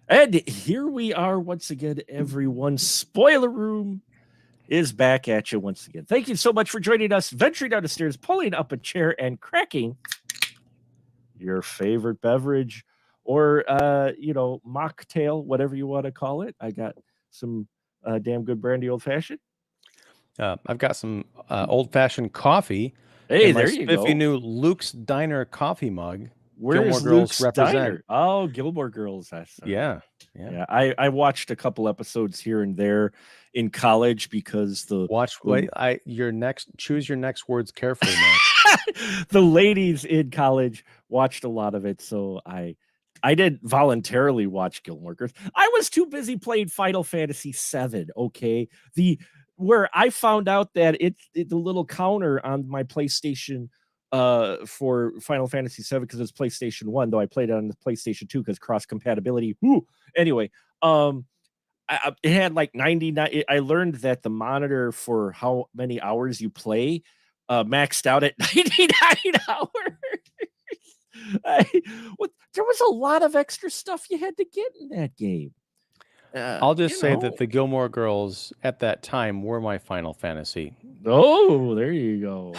And here we are once again, everyone. Spoiler Room is back at you once again. Thank you so much for joining us, venturing down the stairs, pulling up a chair, and cracking your favorite beverage or, mocktail, whatever you want to call it. I got some damn good brandy old fashioned. I've got some old-fashioned coffee Hey, in my there you spiffy go. new Luke's Diner coffee mug. Where's Gilmore Girls Luke's represent. Diner? Oh, Gilmore Girls. That's Yeah. I watched a couple episodes here and there in college because Choose your next words carefully, Mark. the ladies in college watched a lot of it, so I didn't voluntarily watch Gilmore Girls. I was too busy playing Final Fantasy VII. Okay, where I found out that the little counter on my PlayStation for Final Fantasy VII, because it's PlayStation 1, though I played it on the PlayStation 2 because cross compatibility. Anyway, it had like 99. I learned that the monitor for how many hours you play maxed out at 99 hours. There was a lot of extra stuff you had to get in that game. I'll just say that the Gilmore Girls at that time were my Final Fantasy. Oh, there you go.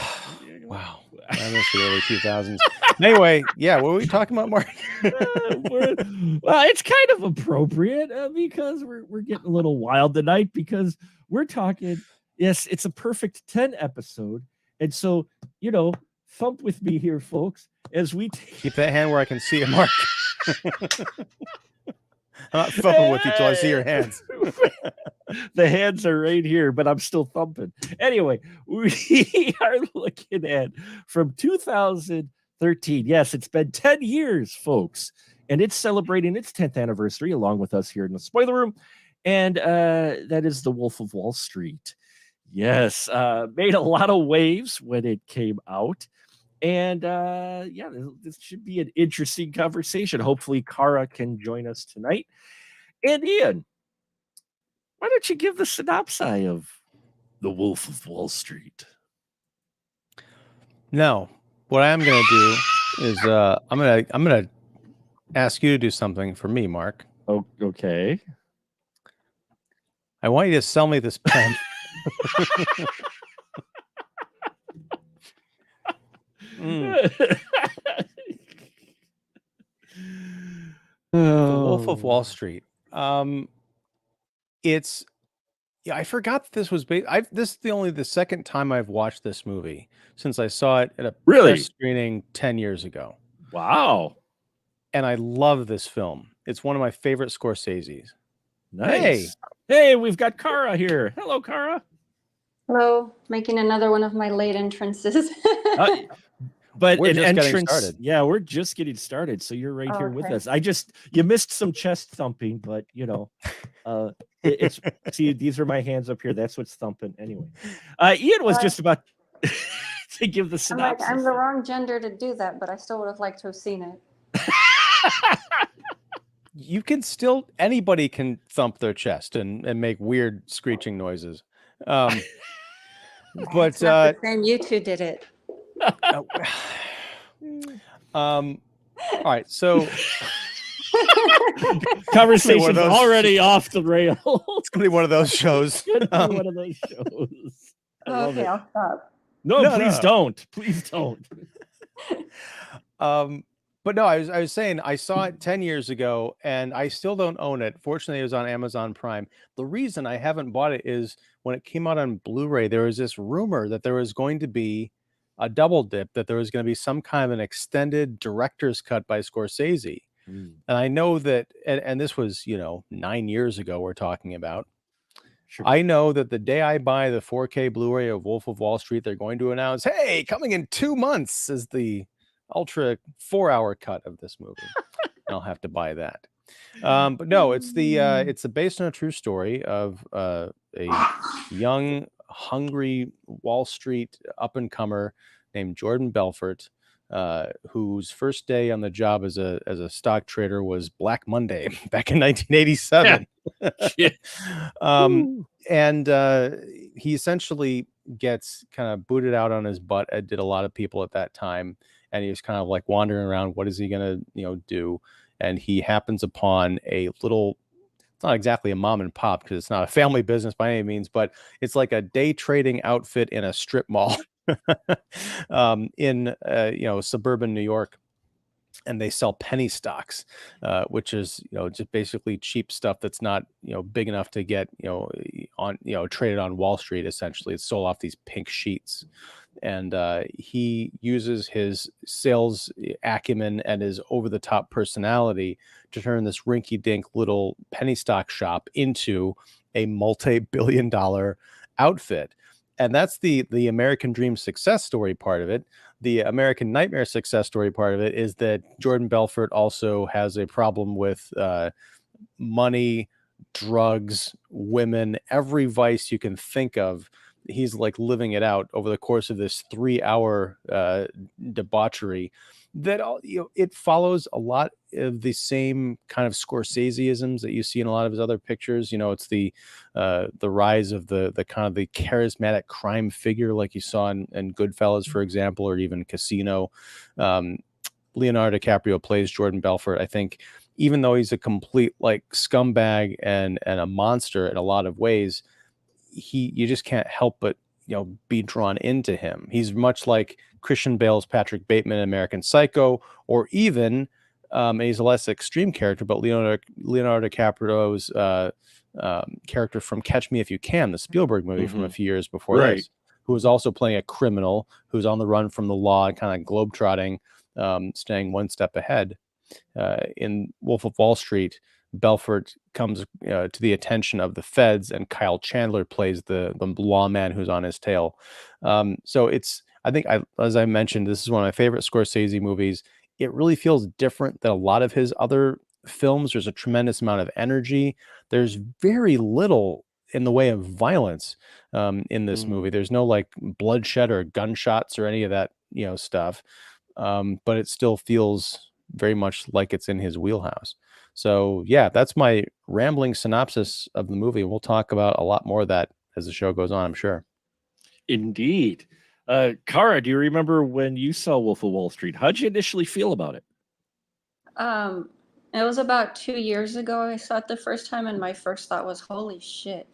Wow. I miss the early 2000s. Anyway, yeah, what were we talking about, Mark? Well, it's kind of appropriate because we're getting a little wild tonight because we're talking, yes, it's a perfect 10 episode. And so, thump with me here, folks, as we keep that hand where I can see it, Mark. I'm not thumping with you till I see your hands. The hands are right here, but I'm still thumping. Anyway, we are looking at from 2013. Yes, it's been 10 years, folks, and it's celebrating its 10th anniversary along with us here in the Spoiler Room. And that is The Wolf of Wall Street. Yes, made a lot of waves when it came out. And this should be an interesting conversation. Hopefully, Kara can join us tonight. And Ian, why don't you give the synopsis of The Wolf of Wall Street? No, what I am going to do is I'm going to ask you to do something for me, Mark. Oh, okay. I want you to sell me this pen. The Wolf of Wall Street. I forgot that this was based. This is the second time I've watched this movie since I saw it at a press screening 10 years ago. Wow. And I love this film. It's one of my favorite Scorsese's. Nice. Hey, we've got Kara here. Hello, Kara. Hello. Making another one of my late entrances. But we're just getting started. Yeah, we're just getting started. So you're right here with us. You missed some chest thumping, but see, these are my hands up here. That's what's thumping. Anyway, Ian was just about to give the synopsis. I'm the wrong gender to do that, but I still would have liked to have seen it. You can still, anybody can thump their chest and make weird screeching noises. But it's not the same. You two did it. All right, so conversation's already off the rails. It's gonna be one of those shows. One of those shows. Okay, I'll stop. No, please don't. Please don't. But no, I was saying I saw it 10 years ago and I still don't own it. Fortunately, it was on Amazon Prime. The reason I haven't bought it is when it came out on Blu-ray, there was this rumor that there was going to be a double dip, that there was going to be some kind of an extended director's cut by Scorsese. And I know that, and this was, 9 years ago we're talking about. Sure. I know that the day I buy the 4K Blu-ray of Wolf of Wall Street, they're going to announce, hey, coming in 2 months is the ultra 4-hour cut of this movie. I'll have to buy that. But no, it's based on a true story of a young, hungry Wall Street up-and-comer named Jordan Belfort, whose first day on the job as a stock trader was Black Monday back in 1987. And he essentially gets kind of booted out on his butt. Did a lot of people at that time. And he was kind of like wandering around. What is he going to, do? and he happens upon a little, it's not exactly a mom and pop because it's not a family business by any means, but it's like a day trading outfit in a strip mall in suburban New York. And they sell penny stocks, which is just basically cheap stuff that's not big enough to get on traded on Wall Street. Essentially, it's sold off these pink sheets, and he uses his sales acumen and his over the top personality to turn this rinky dink little penny stock shop into a multi-billion-dollar outfit. And that's the American Dream success story part of it. The American Nightmare success story part of it is that Jordan Belfort also has a problem with money, drugs, women, every vice you can think of. He's like living it out over the course of this 3-hour debauchery that it follows a lot of the same kind of Scorsese-isms that you see in a lot of his other pictures. It's the rise of the kind of the charismatic crime figure like you saw in Goodfellas, for example, or even Casino. Leonardo DiCaprio plays Jordan Belfort. I think even though he's a complete like scumbag and a monster in a lot of ways, you just can't help but be drawn into him. He's much like Christian Bale's Patrick Bateman in American Psycho, or even he's a less extreme character, but Leonardo DiCaprio's character from Catch Me If You Can, the Spielberg movie from a few years before this, who was also playing a criminal who's on the run from the law and kind of globetrotting, staying one step ahead. In Wolf of Wall Street, Belfort comes to the attention of the feds, and Kyle Chandler plays the lawman who's on his tail. So I think as I mentioned, this is one of my favorite Scorsese movies. It really feels different than a lot of his other films. There's a tremendous amount of energy. There's very little in the way of violence in this movie. There's no like bloodshed or gunshots or any of that stuff, but it still feels very much like it's in his wheelhouse. So yeah, that's my rambling synopsis of the movie. We'll talk about a lot more of that as the show goes on, I'm sure. Indeed. Kara, do you remember when you saw Wolf of Wall Street? How'd you initially feel about it? It was about 2 years ago I saw it the first time, and my first thought was, holy shit.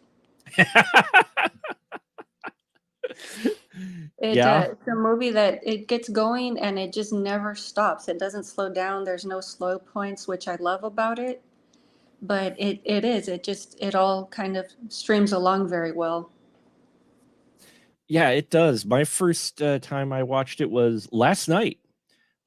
It's a movie that it gets going and it just never stops. It doesn't slow down. There's no slow points, which I love about it. But it all kind of streams along very well. Yeah, it does. My first time I watched it was last night.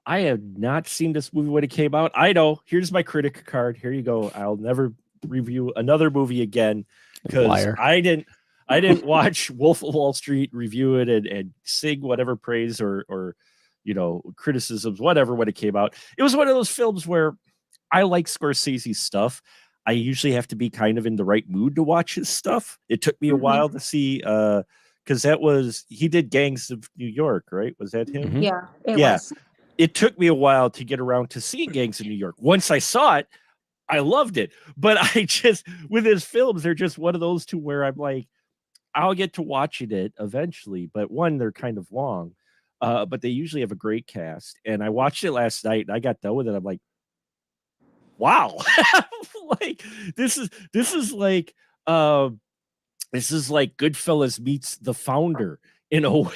I had not seen this movie when it came out. I know. Here's my critic card. Here you go. I'll never review another movie again because I didn't watch Wolf of Wall Street, review it, and sing whatever praise or criticisms, whatever, when it came out. It was one of those films where I like Scorsese's stuff. I usually have to be kind of in the right mood to watch his stuff. It took me a while to see because he did Gangs of New York, right? Was that him? Mm-hmm. Yeah, it was. It took me a while to get around to seeing Gangs of New York. Once I saw it, I loved it. But with his films, they're just one of those two where I'm like, I'll get to watching it eventually. But one, they're kind of long, but they usually have a great cast. And I watched it last night and I got done with it. I'm like, wow. Like this is like Goodfellas meets The Founder in a way.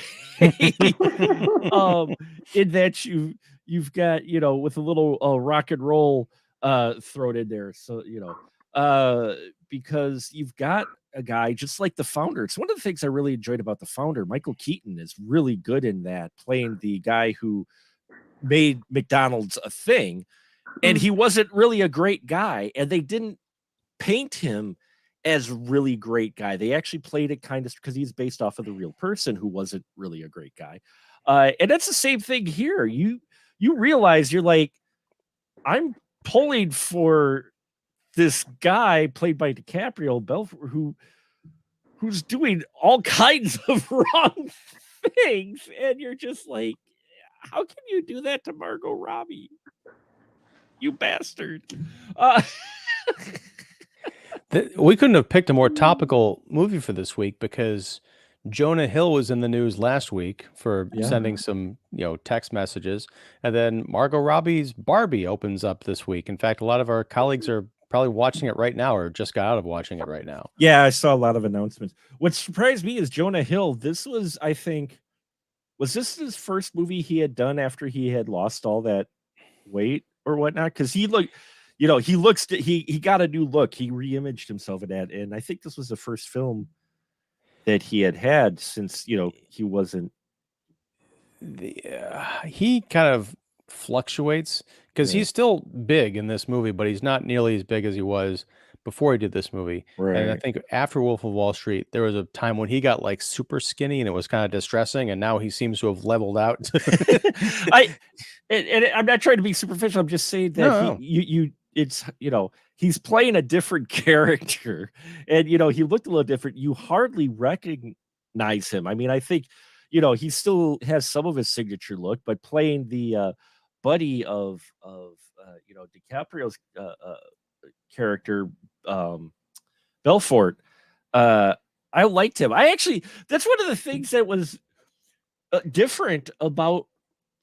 In that you've got with a little rock and roll thrown in there, so because you've got a guy just like The Founder. It's one of the things I really enjoyed about The Founder. Michael Keaton is really good in that, playing the guy who made McDonald's a thing, and he wasn't really a great guy, and they didn't paint him as really great guy. They actually played it kind of because he's based off of the real person who wasn't really a great guy. And that's the same thing here. You realize you're like, I'm pulling for this guy played by DiCaprio, Belfort, who's doing all kinds of wrong things, and you're just like, how can you do that to Margot Robbie? You bastard. We couldn't have picked a more topical movie for this week because Jonah Hill was in the news last week for Yeah. sending some, text messages. And then Margot Robbie's Barbie opens up this week. In fact, a lot of our colleagues are probably watching it right now or just got out of watching it right now. Yeah, I saw a lot of announcements. What surprised me is Jonah Hill. This was, I think, was this his first movie he had done after he had lost all that weight or whatnot? Because he looked, he got a new look. He reimaged himself in that, and I think this was the first film that he had since he wasn't. He kind of fluctuates because Yeah. he's still big in this movie, but he's not nearly as big as he was before he did this movie. And I Right. think after Wolf of Wall Street, there was a time when he got like super skinny and it was kind of distressing. And now he seems to have leveled out. I'm not trying to be superficial. I'm just saying that No. he's playing a different character, and he looked a little different. You hardly recognize him. I mean, I think he still has some of his signature look, but playing the buddy of DiCaprio's character, Belfort, I liked him. That's one of the things that was different about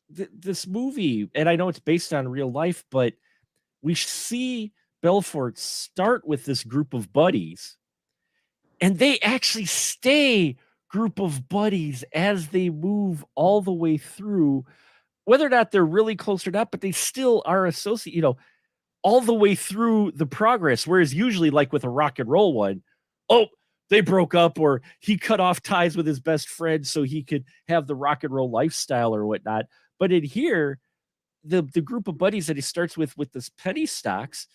this movie, and I know it's based on real life, but we see Belfort start with this group of buddies, and they actually stay group of buddies as they move all the way through, whether or not they're really close or not, but they still are associated, all the way through the progress. Whereas usually, like with a rock and roll one, they broke up, or he cut off ties with his best friend so he could have the rock and roll lifestyle or whatnot. But in here, the group of buddies that he starts with this penny stocks,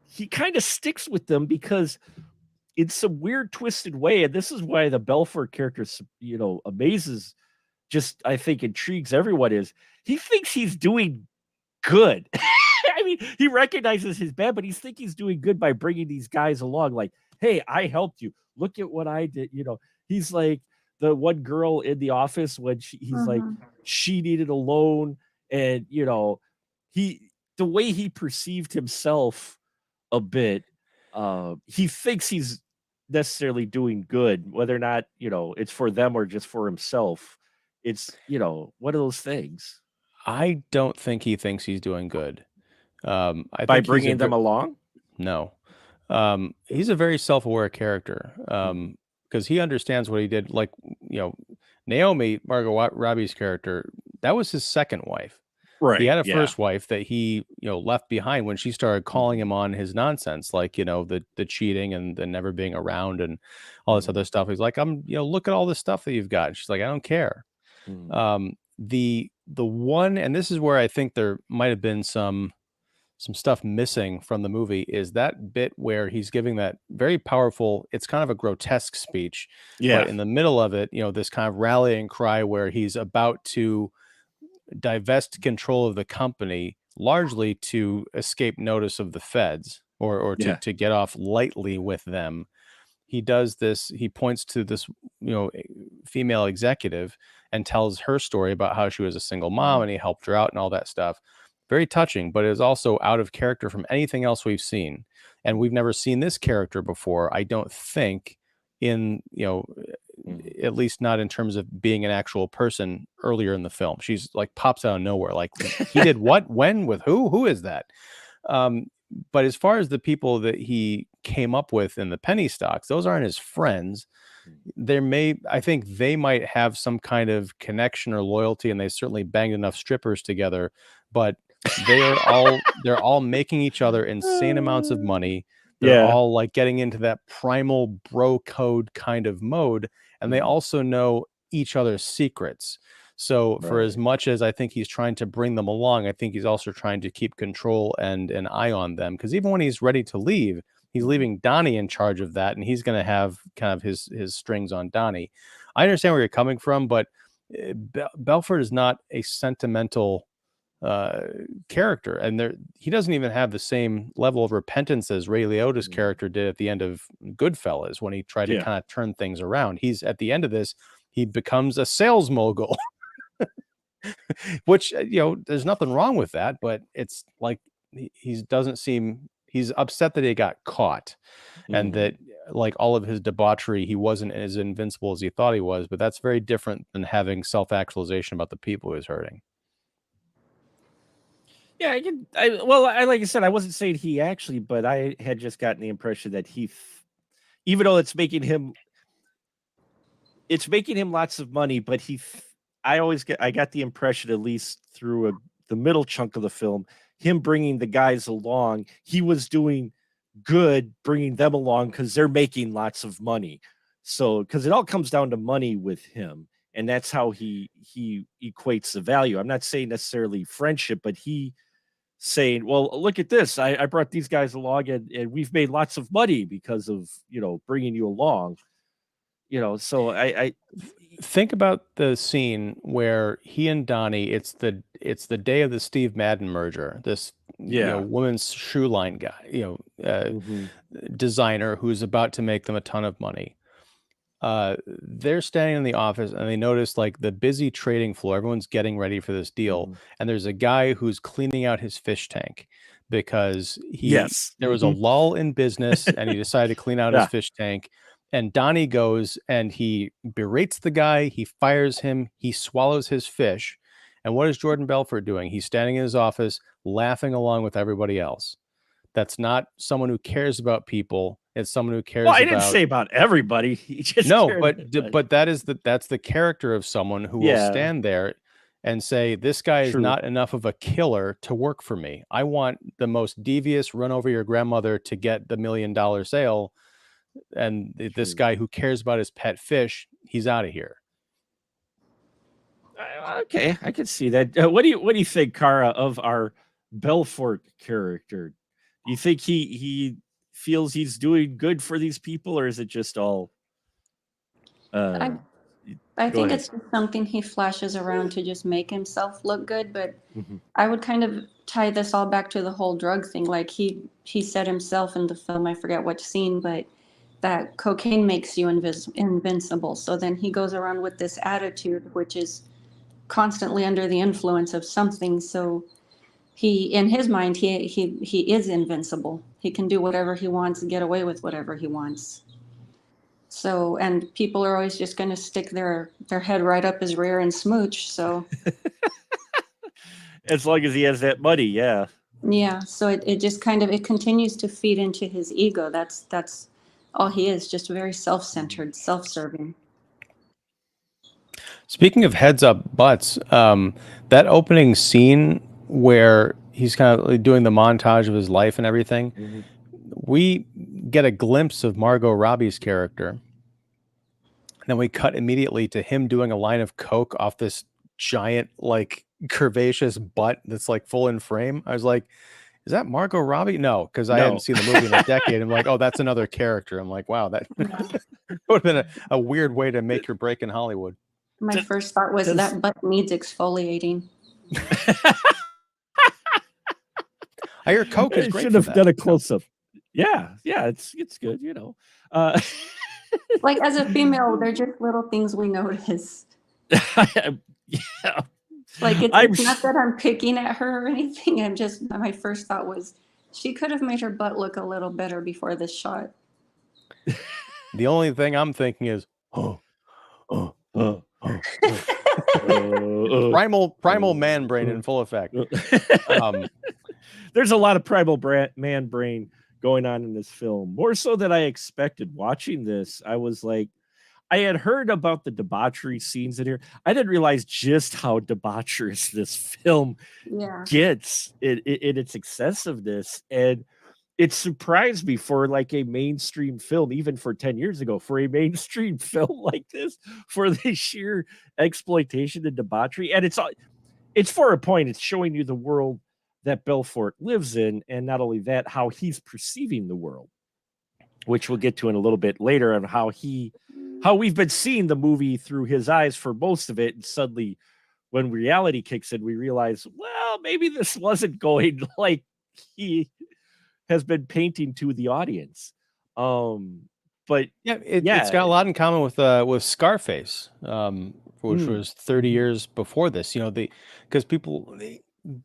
he kind of sticks with them because in some weird twisted way, and this is why the Belfort character, amazes, just I think intrigues everyone, is he thinks he's doing good. I mean, he recognizes his bad, but he thinks he's doing good by bringing these guys along. Like, hey, I helped you. Look at what I did. He's like the one girl in the office when he's like, she needed a loan, and the way he perceived himself a bit, he thinks he's necessarily doing good, whether or not it's for them or just for himself. It's one of those things. I don't think he thinks he's doing good. I By think bringing them along? No. He's a very self-aware character because he understands what he did. Like, Naomi, Margot Robbie's character, that was his second wife. Right. He had a first wife that he, left behind when she started calling him on his nonsense, like, the cheating and the never being around and all this other stuff. He's like, look at all this stuff that you've got. And she's like, I don't care. The one, and this is where I think there might have been some stuff missing from the movie, is that bit where he's giving that very powerful, it's kind of a grotesque speech. Yeah. But in the middle of it, this kind of rallying cry where he's about to divest control of the company, largely to escape notice of the feds or to get off lightly with them. He does this, he points to this, female executive and tells her story about how she was a single mom and he helped her out and all that stuff. Very touching, but it is also out of character from anything else we've seen. And we've never seen this character before, I don't think, in, at least not in terms of being an actual person earlier in the film. She's like pops out of nowhere. Like, he did what, when, with who is that? But as far as the people that he came up with in the penny stocks, those aren't his friends. I think they might have some kind of connection or loyalty, and they certainly banged enough strippers together, but they're all making each other insane amounts of money. They're all like getting into that primal bro code kind of mode, and they also know each other's secrets. So for as much as I think he's trying to bring them along, I think he's also trying to keep control and an eye on them, because even when he's ready to leave, he's leaving Donnie in charge of that, and he's going to have kind of his strings on Donnie. I understand where you're coming from, but Belfort is not a sentimental character, and he doesn't even have the same level of repentance as Ray Liotta's character did at the end of Goodfellas when he tried to kind of turn things around. He's at the end of this, he becomes a sales mogul, which there's nothing wrong with that, but it's like he's upset that he got caught, and that like all of his debauchery, he wasn't as invincible as he thought he was, but that's very different than having self-actualization about the people he was hurting. Yeah, I like I said, I wasn't saying he actually, but I had just gotten the impression that even though it's making him lots of money, but I got the impression, at least through the middle chunk of the film, him bringing the guys along, he was doing good bringing them along because they're making lots of money. So because it all comes down to money with him, and that's how he equates the value. I'm not saying necessarily friendship, but he saying, well, look at this, I brought these guys along, and we've made lots of money because of bringing you along. So I think about the scene where he and Donnie, it's the day of the Steve Madden merger, this women's shoe line guy, designer who's about to make them a ton of money. They're standing in the office and they notice like the busy trading floor, everyone's getting ready for this deal, and there's a guy who's cleaning out his fish tank because there was a lull in business and he decided to clean out his fish tank. And Donnie goes and he berates the guy, he fires him, he swallows his fish. And what is Jordan Belfort doing? He's standing in his office laughing along with everybody else. That's not someone who cares about people. It's someone who cares I didn't say about everybody. He just but that's the character of someone who will stand there and say, this guy is not enough of a killer to work for me. I want the most devious run over your grandmother to get the $1 million sale. And this guy who cares about his pet fish, he's out of here. Okay, I can see that. What do you think, Kara, of our Belfort character? Do you think he feels he's doing good for these people, or is it just all? I think it's just something he flashes around to just make himself look good. But I would kind of tie this all back to the whole drug thing. Like he said himself in the film, I forget what scene, but that cocaine makes you invincible. So then he goes around with this attitude, which is constantly under the influence of something. So in his mind, he is invincible. He can do whatever he wants and get away with whatever he wants. So, and people are always just going to stick their head right up his rear and smooch. So as long as he has that money, yeah. Yeah. So it just kind of, it continues to feed into his ego. That's all he is, just very self-centered, self-serving. Speaking of heads up butts, that opening scene where he's kind of doing the montage of his life and everything, we get a glimpse of Margot Robbie's character. And then we cut immediately to him doing a line of coke off this giant, like, curvaceous butt that's like full in frame. I was like, is that Margot Robbie? No, because I hadn't seen the movie in a decade. I'm like, oh, that's another character. I'm like, wow, that would have been a weird way to make your break in Hollywood. My first thought was that butt needs exfoliating. I hear coke is great. Should have done a close up. Yeah, it's good, Like as a female, they're just little things we notice. Yeah. Like it's not that I'm picking at her or anything. My first thought was she could have made her butt look a little better before this shot. The only thing I'm thinking is, primal man brain in full effect. There's a lot of primal man brain going on in this film, more so than I expected. Watching this, I was like, I had heard about the debauchery scenes in here. I didn't realize just how debaucherous this film gets in its excessiveness. And it surprised me for like a mainstream film, even for 10 years ago, for a mainstream film like this, for the sheer exploitation and debauchery. And it's for a point. It's showing you the world that Belfort lives in. And not only that, how he's perceiving the world, which we'll get to in a little bit later, on how we've been seeing the movie through his eyes for most of it. And suddenly when reality kicks in, we realize, well, maybe this wasn't going like he has been painting to the audience. But it's got a lot in common with Scarface, which was 30 years before this, because people,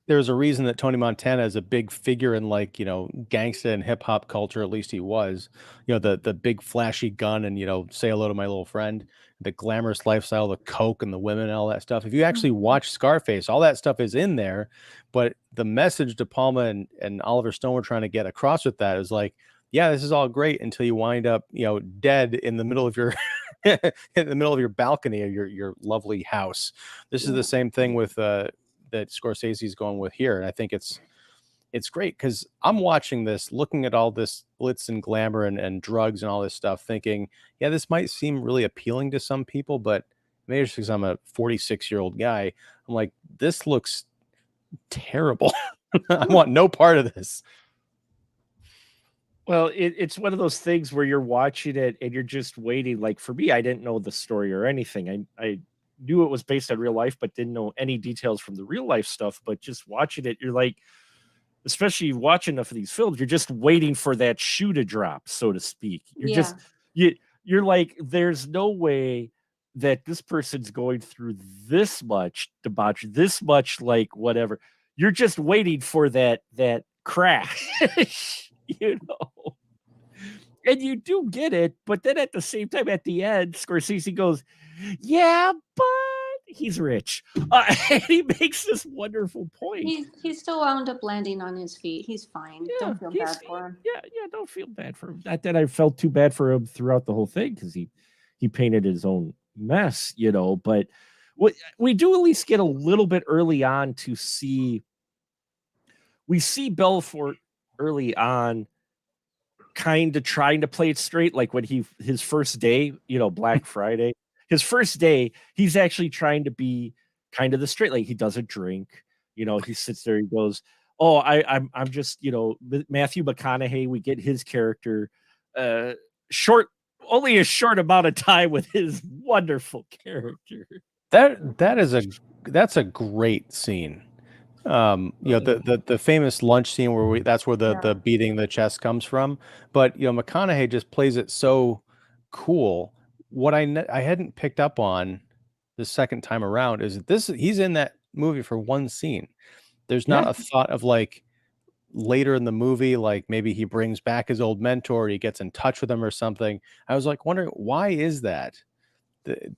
there's a reason that Tony Montana is a big figure in, like, gangsta and hip hop culture. At least he was, the big flashy gun and, say hello to my little friend, the glamorous lifestyle, the coke and the women and all that stuff. If you actually watch Scarface, all that stuff is in there. But the message De Palma and Oliver Stone were trying to get across with that is like, yeah, this is all great until you wind up, dead in the middle of your in the middle of your balcony of your lovely house. This is the same thing with that Scorsese's going with here. And I think it's great because I'm watching this, looking at all this glitz and glamour and drugs and all this stuff, thinking, yeah, this might seem really appealing to some people, but maybe it's because I'm a 46-year-old guy. I'm like, this looks terrible. I want no part of this. Well, it's one of those things where you're watching it and you're just waiting. Like for me, I didn't know the story or anything. I knew it was based on real life, but didn't know any details from the real life stuff. But just watching it, you're like, especially watching enough of these films, you're just waiting for that shoe to drop, so to speak. You're like, there's no way that this person's going through this much debauchery, this much like whatever. You're just waiting for that crash. And you do get it, but then at the same time, at the end, Scorsese goes, yeah, but he's rich. And he makes this wonderful point. He still wound up landing on his feet. He's fine. Don't feel bad for him. Yeah, don't feel bad for him. Not that I felt too bad for him throughout the whole thing, because he painted his own mess, but we do at least get a little bit early on to see. We see Belfort early on kind of trying to play it straight, like when his first day, Black Friday, his first day, he's actually trying to be kind of the straight, like he doesn't drink, he sits there, he goes, oh, I'm just, Matthew McConaughey, we get his character only a short amount of time with his wonderful character. That's a great scene. The famous lunch scene where that's where the beating the chest comes from. But McConaughey just plays it so cool. What I hadn't picked up on the second time around is he's in that movie for one scene. There's not a thought of like later in the movie, like maybe he brings back his old mentor, or he gets in touch with him or something. I was like wondering, why is that?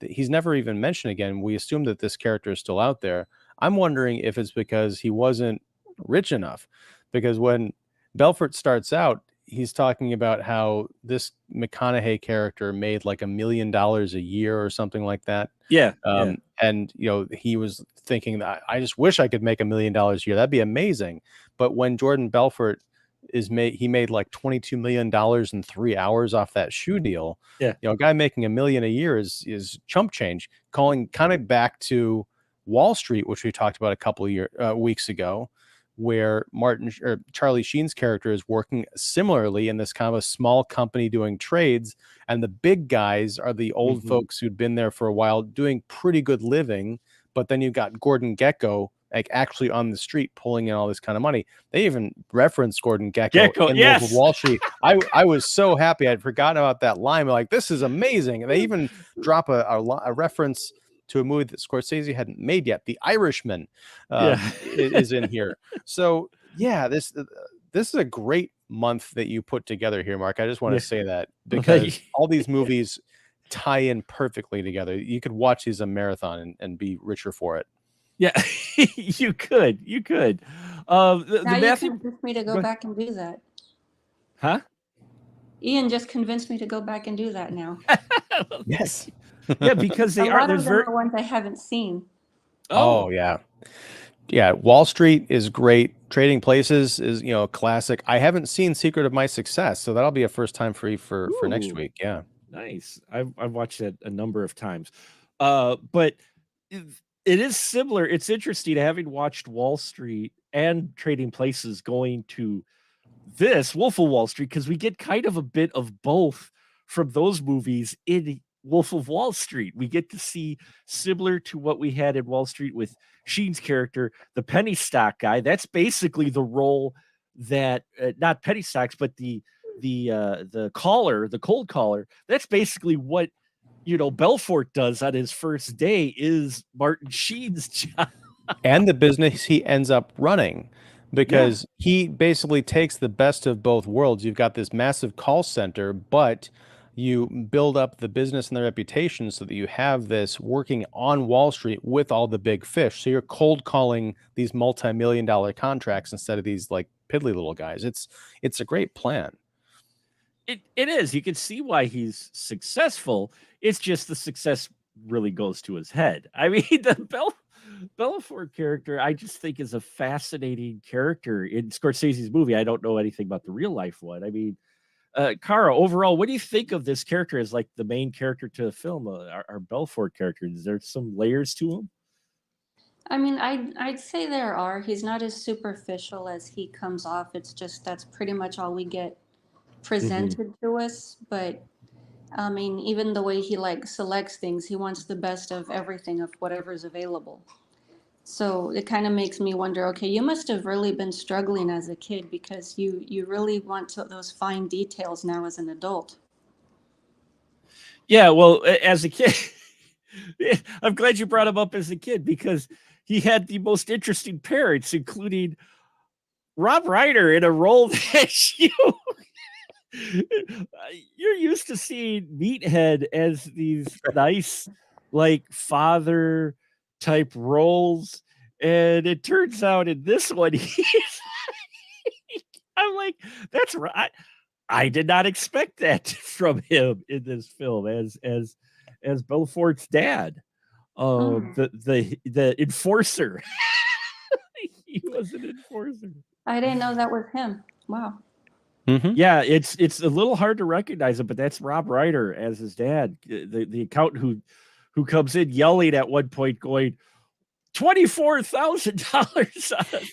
He's never even mentioned again. We assume that this character is still out there. I'm wondering if it's because he wasn't rich enough, because when Belfort starts out, he's talking about how this McConaughey character made like $1 million a year or something like that. Yeah. And, he was thinking that I just wish I could make $1 million a year. That'd be amazing. But when Jordan Belfort he made like $22 million in 3 hours off that shoe deal. Yeah. A guy making $1 million a year is chump change. Calling kind of back to Wall Street, which we talked about a couple of weeks ago, where Charlie Sheen's character is working similarly in this kind of a small company doing trades, and the big guys are the old folks who'd been there for a while doing pretty good living. But then you got Gordon Gekko like actually on the street pulling in all this kind of money. They even referenced Gordon Gekko in Wolf of Wall Street. I was so happy. I'd forgotten about that line. Like, this is amazing. And they even drop a reference to a movie that Scorsese hadn't made yet. The Irishman is in here. So yeah, this is a great month that you put together here, Mark. I just want to say that, because all these movies tie in perfectly together. You could watch these a marathon and be richer for it. Yeah, you could. Now you convinced me to go back and do that. Huh? Ian just convinced me to go back and do that now. Yes. Yeah, because they are the ones I haven't seen. Oh yeah. Yeah, Wall Street is great. Trading Places is, a classic. I haven't seen Secret of My Success, so that'll be a first time free for next week. Yeah. Nice. I've watched it a number of times. But it is similar. It's interesting, having watched Wall Street and Trading Places, going to this Wolf of Wall Street, because we get kind of a bit of both from those movies in Wolf of Wall Street. We get to see, similar to what we had in Wall Street with Sheen's character, the penny stock guy. That's basically the role that not penny stocks, but the caller, the cold caller. That's basically what Belfort does on his first day, is Martin Sheen's job. and the business he ends up running, because he basically takes the best of both worlds. You've got this massive call center, but you build up the business and the reputation so that you have this working on Wall Street with all the big fish. So you're cold calling these multi-million-dollar contracts instead of these like piddly little guys. It's a great plan. It is. You can see why he's successful. It's just the success really goes to his head. I mean, the Belfort character, I just think is a fascinating character in Scorsese's movie. I don't know anything about the real life one. I mean, Cara, overall, what do you think of this character as like the main character to the film? Our Belfort character, is there some layers to him? I mean, I'd say there are. He's not as superficial as he comes off. It's just that's pretty much all we get presented to us. But I mean, even the way he like selects things, he wants the best of everything, of whatever's available. So it kind of makes me wonder, okay, you must have really been struggling as a kid because you really want those fine details now as an adult. Yeah, well, as a kid, I'm glad you brought him up as a kid because he had the most interesting parents, including Rob Reiner in a role that you're used to seeing Meathead as these nice, like father type roles, and it turns out in this one, I'm like, that's right. I did not expect that from him in this film as Belfort's dad, the enforcer. He was an enforcer. I didn't know that was him. Wow. Yeah, it's a little hard to recognize it, but that's Rob Reiner as his dad, the accountant who comes in yelling at one point, going $24,000.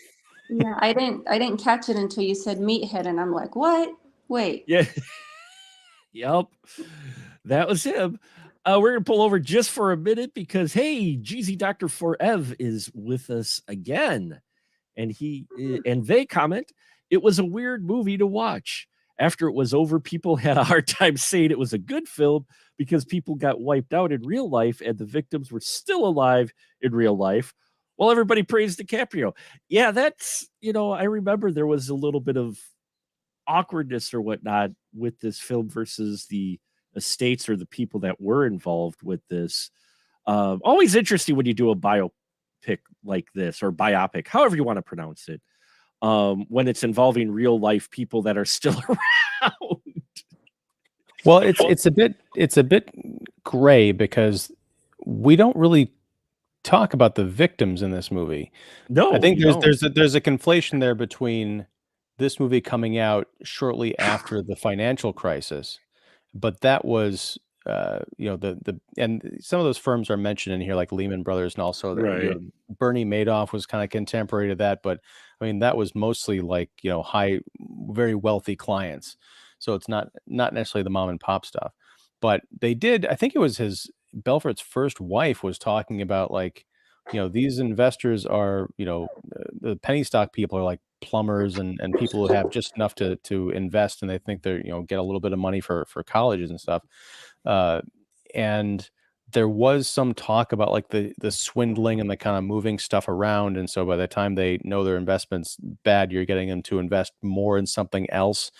Yeah, I didn't catch it until you said Meathead, and I'm like, what? Wait. Yeah. Yep. That was him. We're gonna pull over just for a minute because hey, Jeezy Dr. Forev is with us again, and they comment it was a weird movie to watch. After it was over, people had a hard time saying it was a good film because people got wiped out in real life and the victims were still alive in real life. Well, everybody praised DiCaprio. Yeah, that's, I remember there was a little bit of awkwardness or whatnot with this film versus the estates or the people that were involved with this. Always interesting when you do a biopic like this, or biopic, however you want to pronounce it, when it's involving real life people that are still around. Well, it's a bit gray because we don't really talk about the victims in this movie. No, I think there's a conflation there between this movie coming out shortly after the financial crisis, but that was and some of those firms are mentioned in here, like Lehman Brothers, and also Bernie Madoff was kind of contemporary to that. But I mean, that was mostly like high, very wealthy clients, so it's not necessarily the mom and pop stuff. But they did. I think it was Belfort's first wife was talking about like, these investors are, the penny stock people are like plumbers and people who have just enough to invest, and they think they're get a little bit of money for colleges and stuff. And there was some talk about like the swindling and the kind of moving stuff around, and so by the time they know their investment's bad, you're getting them to invest more in something else.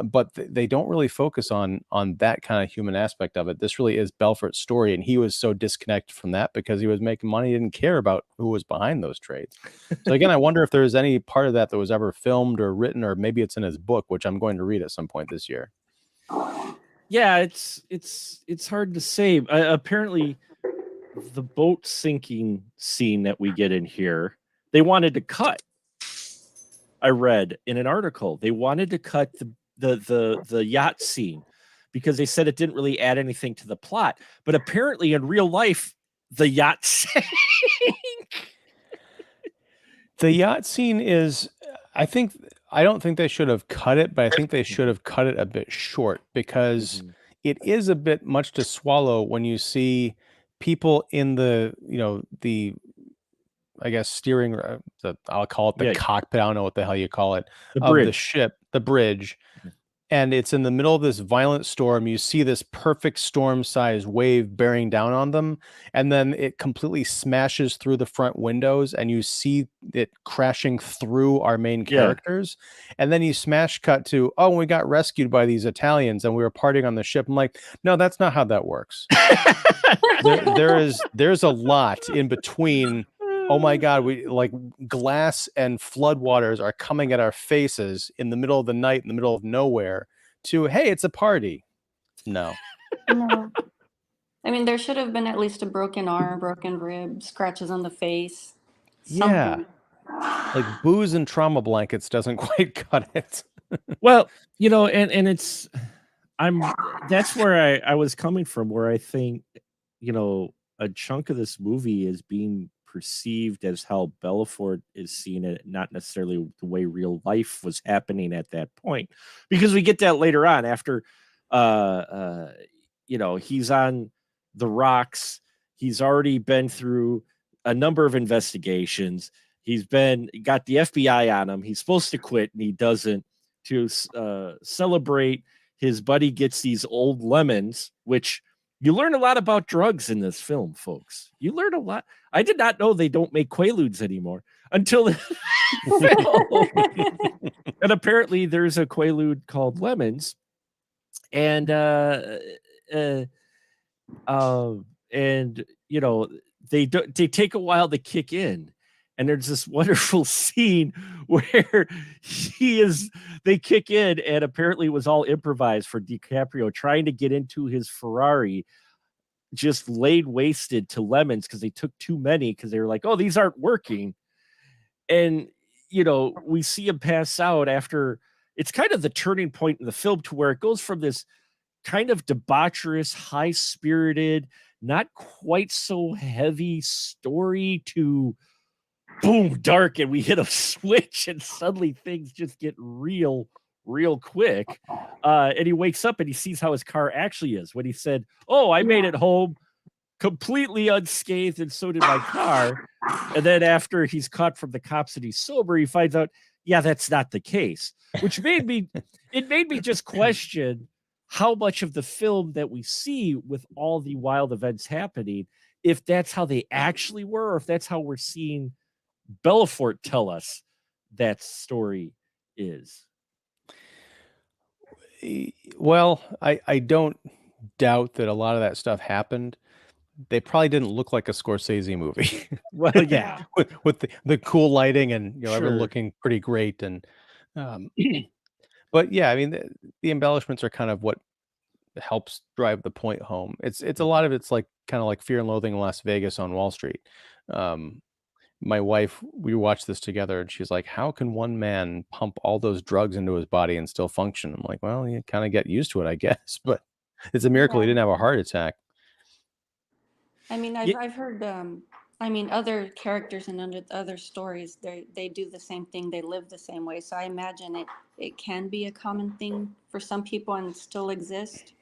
But they don't really focus on that kind of human aspect of it. This really is Belfort's story, and he was so disconnected from that because he was making money. He didn't care about who was behind those trades. So again, I wonder if there's any part of that was ever filmed or written, or maybe it's in his book, which I'm going to read at some point this year. Yeah, it's hard to say. Apparently, the boat sinking scene that we get in here, they wanted to cut. I read in an article they wanted to cut the yacht scene because they said it didn't really add anything to the plot. But apparently, in real life, the yacht sank. The yacht scene is, I don't think they should have cut it, but I think they should have cut it a bit short because it is a bit much to swallow when you see people in the I guess steering, I'll call it the cockpit. I don't know what the hell you call it, The of bridge. the ship, the bridge, and it's in the middle of this violent storm. You see this perfect storm-sized wave bearing down on them, and then it completely smashes through the front windows, and you see it crashing through our main Yeah. characters. And then you smash cut to, oh, we got rescued by these Italians and we were partying on the ship. I'm like, no, that's not how that works. There's a lot in between. Oh my God, we like glass and floodwaters are coming at our faces in the middle of the night, in the middle of nowhere, to, hey, it's a party. No. No. I mean, there should have been at least a broken arm, broken rib, scratches on the face. Yeah. Something. Like booze and trauma blankets doesn't quite cut it. Well, you know, and it's that's where I was coming from, where I think, you know, a chunk of this movie is being perceived as how Belfort is seen it, not necessarily the way real life was happening at that point. Because we get that later on after you know, he's on the rocks. He's already been through a number of investigations. He's got the FBI on him. He's supposed to quit and he doesn't. To celebrate, his buddy gets these old lemons, which you learn a lot about drugs in this film, folks. You learn a lot. I did not know they don't make Quaaludes anymore until the film. And apparently there's a Quaalude called Lemons. And you know, they take a while to kick in. And there's this wonderful scene where they kick in, and apparently it was all improvised for DiCaprio trying to get into his Ferrari, just laid wasted to lemons because they took too many because they were like, oh, these aren't working. And, you know, we see him pass out after. It's kind of the turning point in the film to where it goes from this kind of debaucherous, high-spirited, not quite so heavy story to boom, dark, and we hit a switch and suddenly things just get real quick. And he wakes up and he sees how his car actually is when he said, oh, I made it home completely unscathed, and so did my car. And then after he's caught from the cops and he's sober, he finds out, yeah, that's not the case, which made me just question how much of the film that we see with all the wild events happening, if that's how they actually were, or if that's how we're seeing Belfort tell us that story is. Well, I don't doubt that a lot of that stuff happened. They probably didn't look like a Scorsese movie. Well, yeah. with the cool lighting and, you know, everyone Sure. looking pretty great. And but yeah, I mean, the embellishments are kind of what helps drive the point home. It's a lot of it's like kind of like Fear and Loathing in Las Vegas on Wall Street. My wife, we watched this together, and she's like, how can one man pump all those drugs into his body and still function? I'm like, well, you kind of get used to it, I guess, but it's a miracle he didn't have a heart attack. I mean, I've heard. I mean, other characters and under other stories, they do the same thing. They live the same way. So I imagine it can be a common thing for some people and still exist.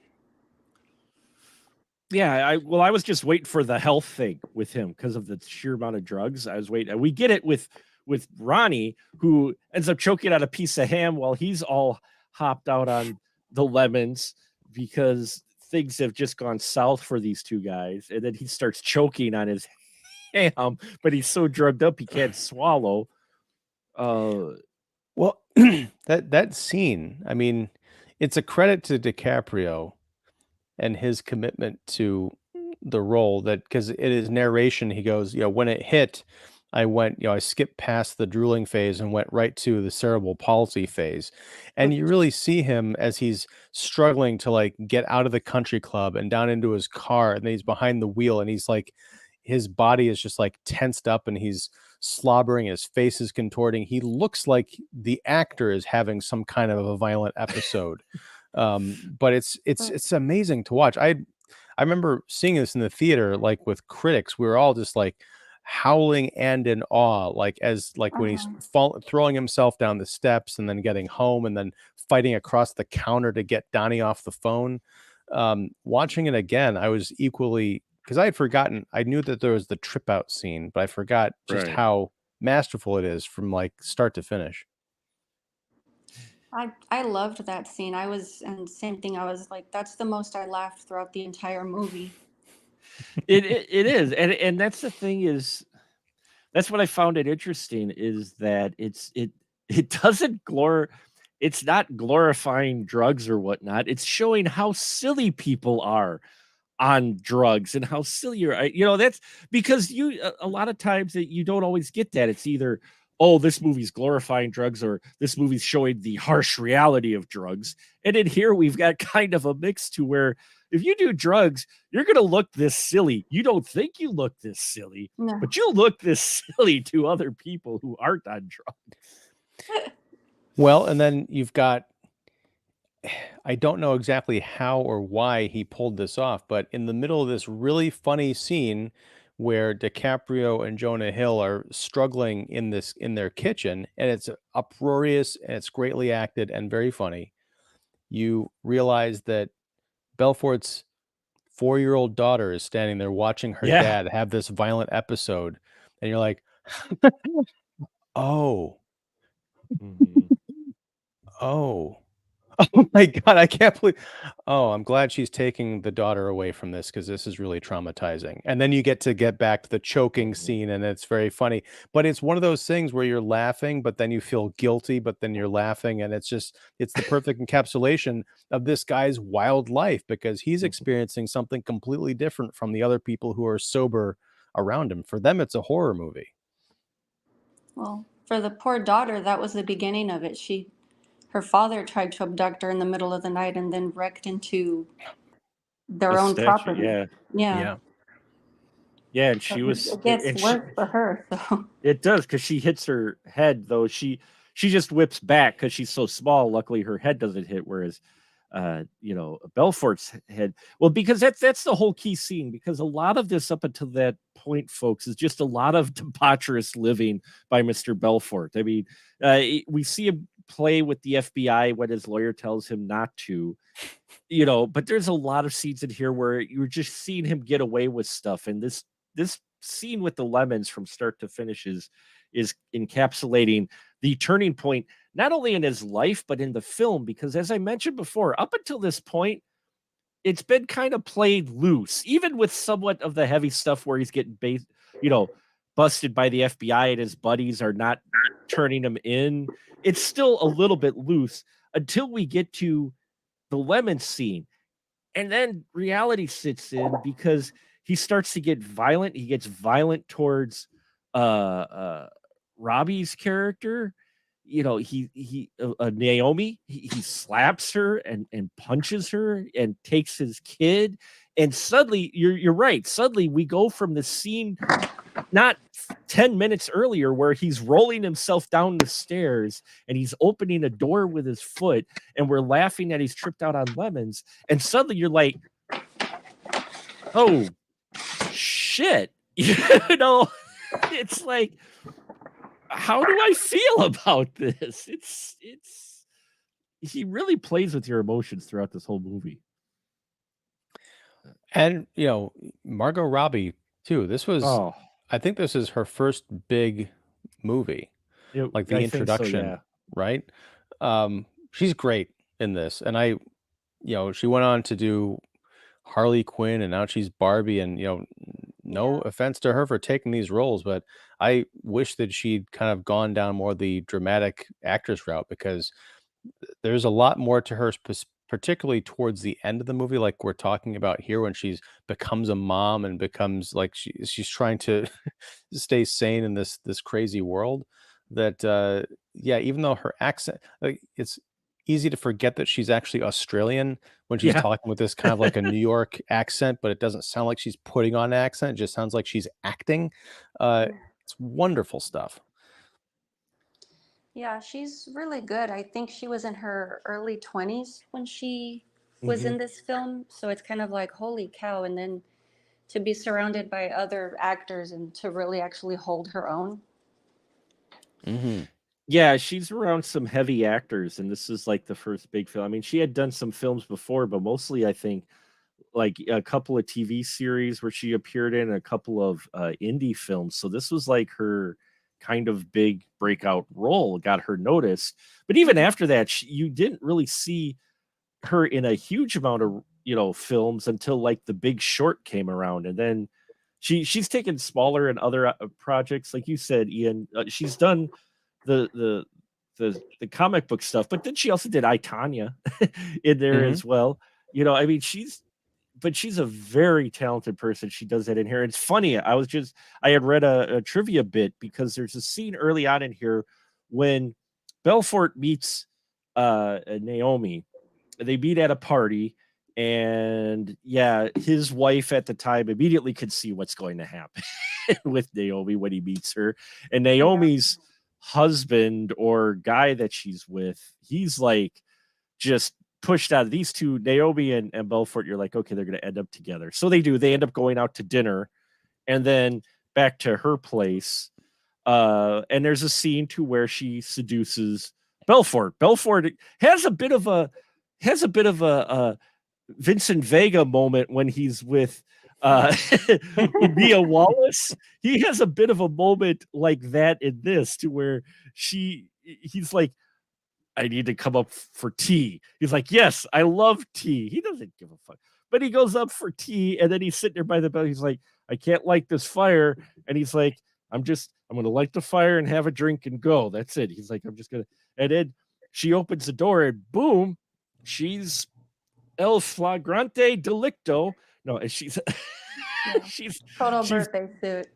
Yeah, I was just waiting for the health thing with him because of the sheer amount of drugs. I was waiting. We get it with Ronnie, who ends up choking on a piece of ham while he's all hopped out on the lemons because things have just gone south for these two guys. And then he starts choking on his ham, but he's so drugged up he can't swallow. Well, that scene, I mean, it's a credit to DiCaprio and his commitment to the role, that because in his narration, he goes, you know, when it hit, I skipped past the drooling phase and went right to the cerebral palsy phase. And you really see him as he's struggling to like get out of the country club and down into his car, and then he's behind the wheel, and he's like, his body is just like tensed up, and he's slobbering, his face is contorting. He looks like the actor is having some kind of a violent episode. But it's amazing to watch. I remember seeing this in the theater, like with critics, we were all just like howling and in awe, like when he's throwing himself down the steps and then getting home and then fighting across the counter to get Donnie off the phone. Watching it again, I was equally, because I had forgotten, I knew that there was the trip out scene, but I forgot just how masterful it is from like start to finish. I loved that scene. And same thing. I was like, that's the most I laughed throughout the entire movie. It is, and that's the thing is that's what I found it interesting is that it doesn't it's not glorifying drugs or whatnot. It's showing how silly people are on drugs and how silly that's because a lot of times that you don't always get that. It's either, oh, this movie's glorifying drugs or this movie's showing the harsh reality of drugs. And in here we've got kind of a mix to where if you do drugs, you're going to look this silly. You don't think you look this silly, No. but you look this silly to other people who aren't on drugs. Well, and then you've got, I don't know exactly how or why he pulled this off, but in the middle of this really funny scene where DiCaprio and Jonah Hill are struggling in their kitchen, and it's uproarious and it's greatly acted and very funny, you realize that Belfort's 4-year-old daughter is standing there watching her Yeah. dad have this violent episode, and you're like, oh, oh. Oh my God, I can't believe. Oh, I'm glad she's taking the daughter away from this because this is really traumatizing. And then you get back to the choking scene, and it's very funny. But it's one of those things where you're laughing, but then you feel guilty, but then you're laughing, and it's the perfect encapsulation of this guy's wild life because he's experiencing something completely different from the other people who are sober around him. For them, it's a horror movie. Well, for the poor daughter, that was the beginning of it. Her father tried to abduct her in the middle of the night and then wrecked into their A own statue, property. yeah. Yeah. Yeah, and she was It gets and worse for her. So it does because she hits her head though. She just whips back because she's so small. Luckily, her head doesn't hit. Whereas, Belfort's head. Well, because that's the whole key scene. Because a lot of this up until that point, folks, is just a lot of debaucherous living by Mr. Belfort. I mean, we see him play with the FBI when his lawyer tells him not to. But there's a lot of scenes in here where you're just seeing him get away with stuff, and this scene with the lemons from start to finish is encapsulating the turning point not only in his life but in the film because as I mentioned before up until this point it's been kind of played loose even with somewhat of the heavy stuff where he's getting busted by the FBI and his buddies are not turning him in. It's still a little bit loose until we get to the lemon scene. And then reality sits in because he starts to get violent. He gets violent towards Robbie's character. Naomi, he slaps her and punches her and takes his kid. And suddenly, you're right. Suddenly, we go from the scene not 10 minutes earlier where he's rolling himself down the stairs and he's opening a door with his foot and we're laughing that he's tripped out on lemons. And suddenly you're like, oh, shit. It's like, how do I feel about this? He really plays with your emotions throughout this whole movie. And, Margot Robbie too. I think this is her first big movie, like the introduction, right? She's great in this. And she went on to do Harley Quinn and now she's Barbie and, no offense to her for taking these roles, but I wish that she'd kind of gone down more the dramatic actress route because there's a lot more to her, particularly towards the end of the movie, like we're talking about here, when she's becomes a mom and becomes like she's trying to stay sane in this crazy world. That even though her accent, like it's easy to forget that she's actually Australian when she's talking with this kind of like a New York accent, but it doesn't sound like she's putting on an accent. It just sounds like she's acting. It's wonderful stuff. Yeah, she's really good. I think she was in her early 20s when she was in this film. So it's kind of like, holy cow. And then to be surrounded by other actors and to really actually hold her own. Mm-hmm. Yeah, she's around some heavy actors, and this is like the first big film. I mean, she had done some films before, but mostly I think like a couple of TV series where she appeared in, a couple of indie films. So this was like her kind of big breakout role, got her noticed. But even after that, you didn't really see her in a huge amount of films until like The Big Short came around, and then she's taken smaller and other projects, like you said, Ian. She's done the comic book stuff, but then she also did I, Tanya in there as well. I mean, she's a very talented person. She does that in here. It's funny. I had read a trivia bit, because there's a scene early on in here when Belfort meets Naomi. They meet at a party, and his wife at the time immediately could see what's going to happen with Naomi when he meets her. And Naomi's husband or guy that she's with, he's like just pushed out of these two, Naomi and Belfort. You're like, okay, they're going to end up together. So they do. They end up going out to dinner and then back to her place. And there's a scene to where she seduces Belfort. Belfort has a bit of a Vincent Vega moment when he's with Mia Wallace. He has a bit of a moment like that in this, to where he's like, I need to come up for tea. He's like, yes, I love tea. He doesn't give a fuck. But he goes up for tea, and then he's sitting there by the bell. He's like, I can't light this fire. And he's like, I'm going to light the fire and have a drink and go. That's it. He's like, I'm just going to. And then she opens the door, and boom, she's El Flagrante Delicto. No, and she's she's birthday suit.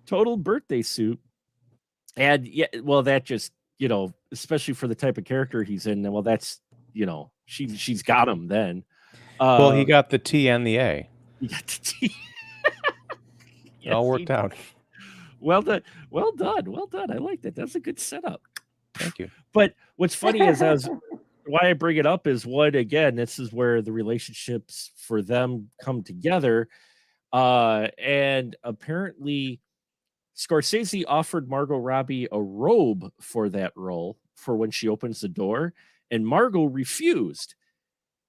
Total birthday suit. And that just, especially for the type of character he's in, well, that's, she's got him then. Well, he got the T and the A. He got the T. It all worked out. Well done. Well done. I like that. That's a good setup. Thank you. But what's funny is, why I bring it up is, again, this is where the relationships for them come together. And apparently Scorsese offered Margot Robbie a robe for that role for when she opens the door, and Margot refused.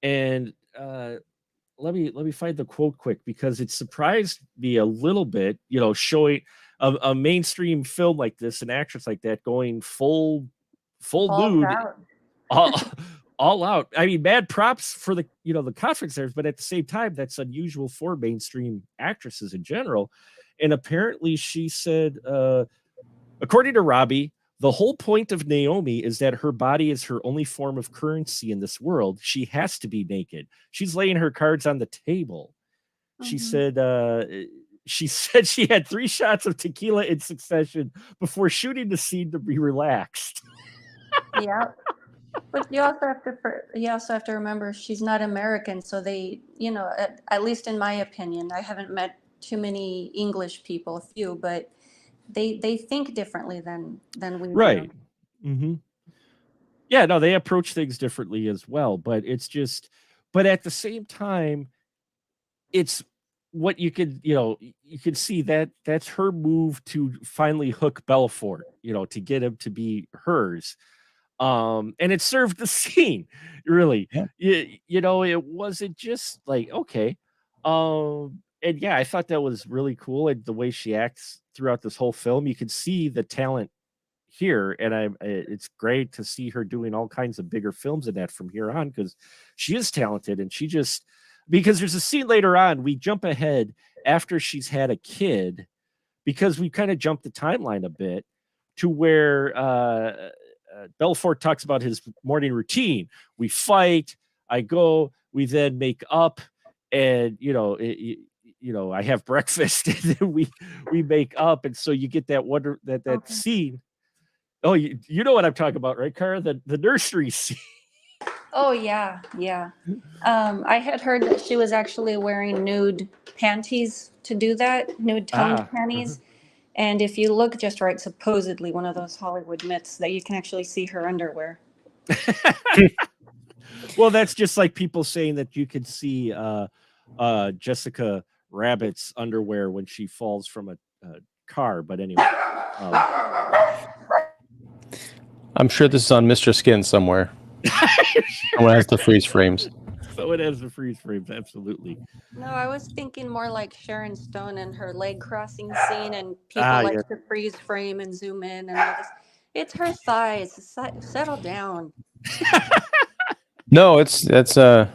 And let me find the quote quick, because it surprised me a little bit, showing a mainstream film like this, an actress like that going full nude. All out. I mean, mad props for the confidence there, but at the same time, that's unusual for mainstream actresses in general. And apparently she said, according to Robbie, the whole point of Naomi is that her body is her only form of currency in this world. She has to be naked. She's laying her cards on the table. She said she had 3 shots of tequila in succession before shooting the scene to be relaxed. Yeah. But you also have to remember, she's not American, so they, at least in my opinion, I haven't met too many English people, a few, but they think differently than we right. do. Mm-hmm. Yeah, no, they approach things differently as well, but but at the same time, it's what you could see that's her move to finally hook Belfort, to get him to be hers. And it served the scene, really. It wasn't just like, okay. And I thought that was really cool. And the way she acts throughout this whole film, you can see the talent here. And it's great to see her doing all kinds of bigger films in that from here on, because she is talented. And because there's a scene later on, we jump ahead after she's had a kid, because we kind of jumped the timeline a bit to where, Belfort talks about his morning routine. We fight, I go, we then make up, and I have breakfast, and then we make up, and so you get that scene. Oh, you know what I'm talking about, right, Cara? The nursery scene. Oh yeah. I had heard that she was actually wearing nude panties to do that, nude toned panties. And if you look just right, supposedly one of those Hollywood myths that you can actually see her underwear. Well, that's just like people saying that you could see Jessica Rabbit's underwear when she falls from a car. But anyway. I'm sure this is on Mr. Skin somewhere. Someone has to freeze frames. So it has the freeze frames, absolutely. No, I was thinking more like Sharon Stone and her leg crossing scene, and people Ah, like yeah. to freeze frame and zoom in and all this. It's her thighs. Settle down. No, that's the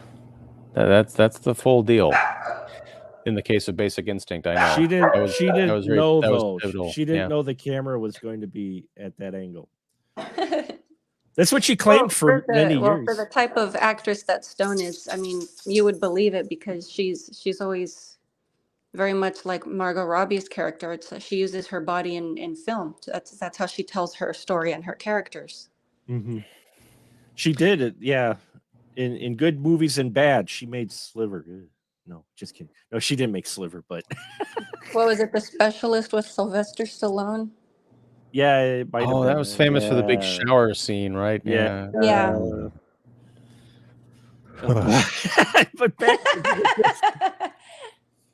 full deal. In the case of Basic Instinct, I know She didn't. that was She didn't was very know that was though. pivotal. She didn't Yeah. know the camera was going to be at that angle. That's what she Well, claimed for many years. for the type of actress that Stone is, I mean, you would believe it because she's always very much like Margot Robbie's character. She uses her body in film. That's how she tells her story and her characters. Mhm. She did it, yeah. In good movies and bad, she made Sliver. Ugh. No, just kidding. No, she didn't make Sliver, but What was it? The Specialist with Sylvester Stallone? yeah, it might have Oh, been. that was famous for the big yeah. shower scene, right? Yeah. Yeah. But back to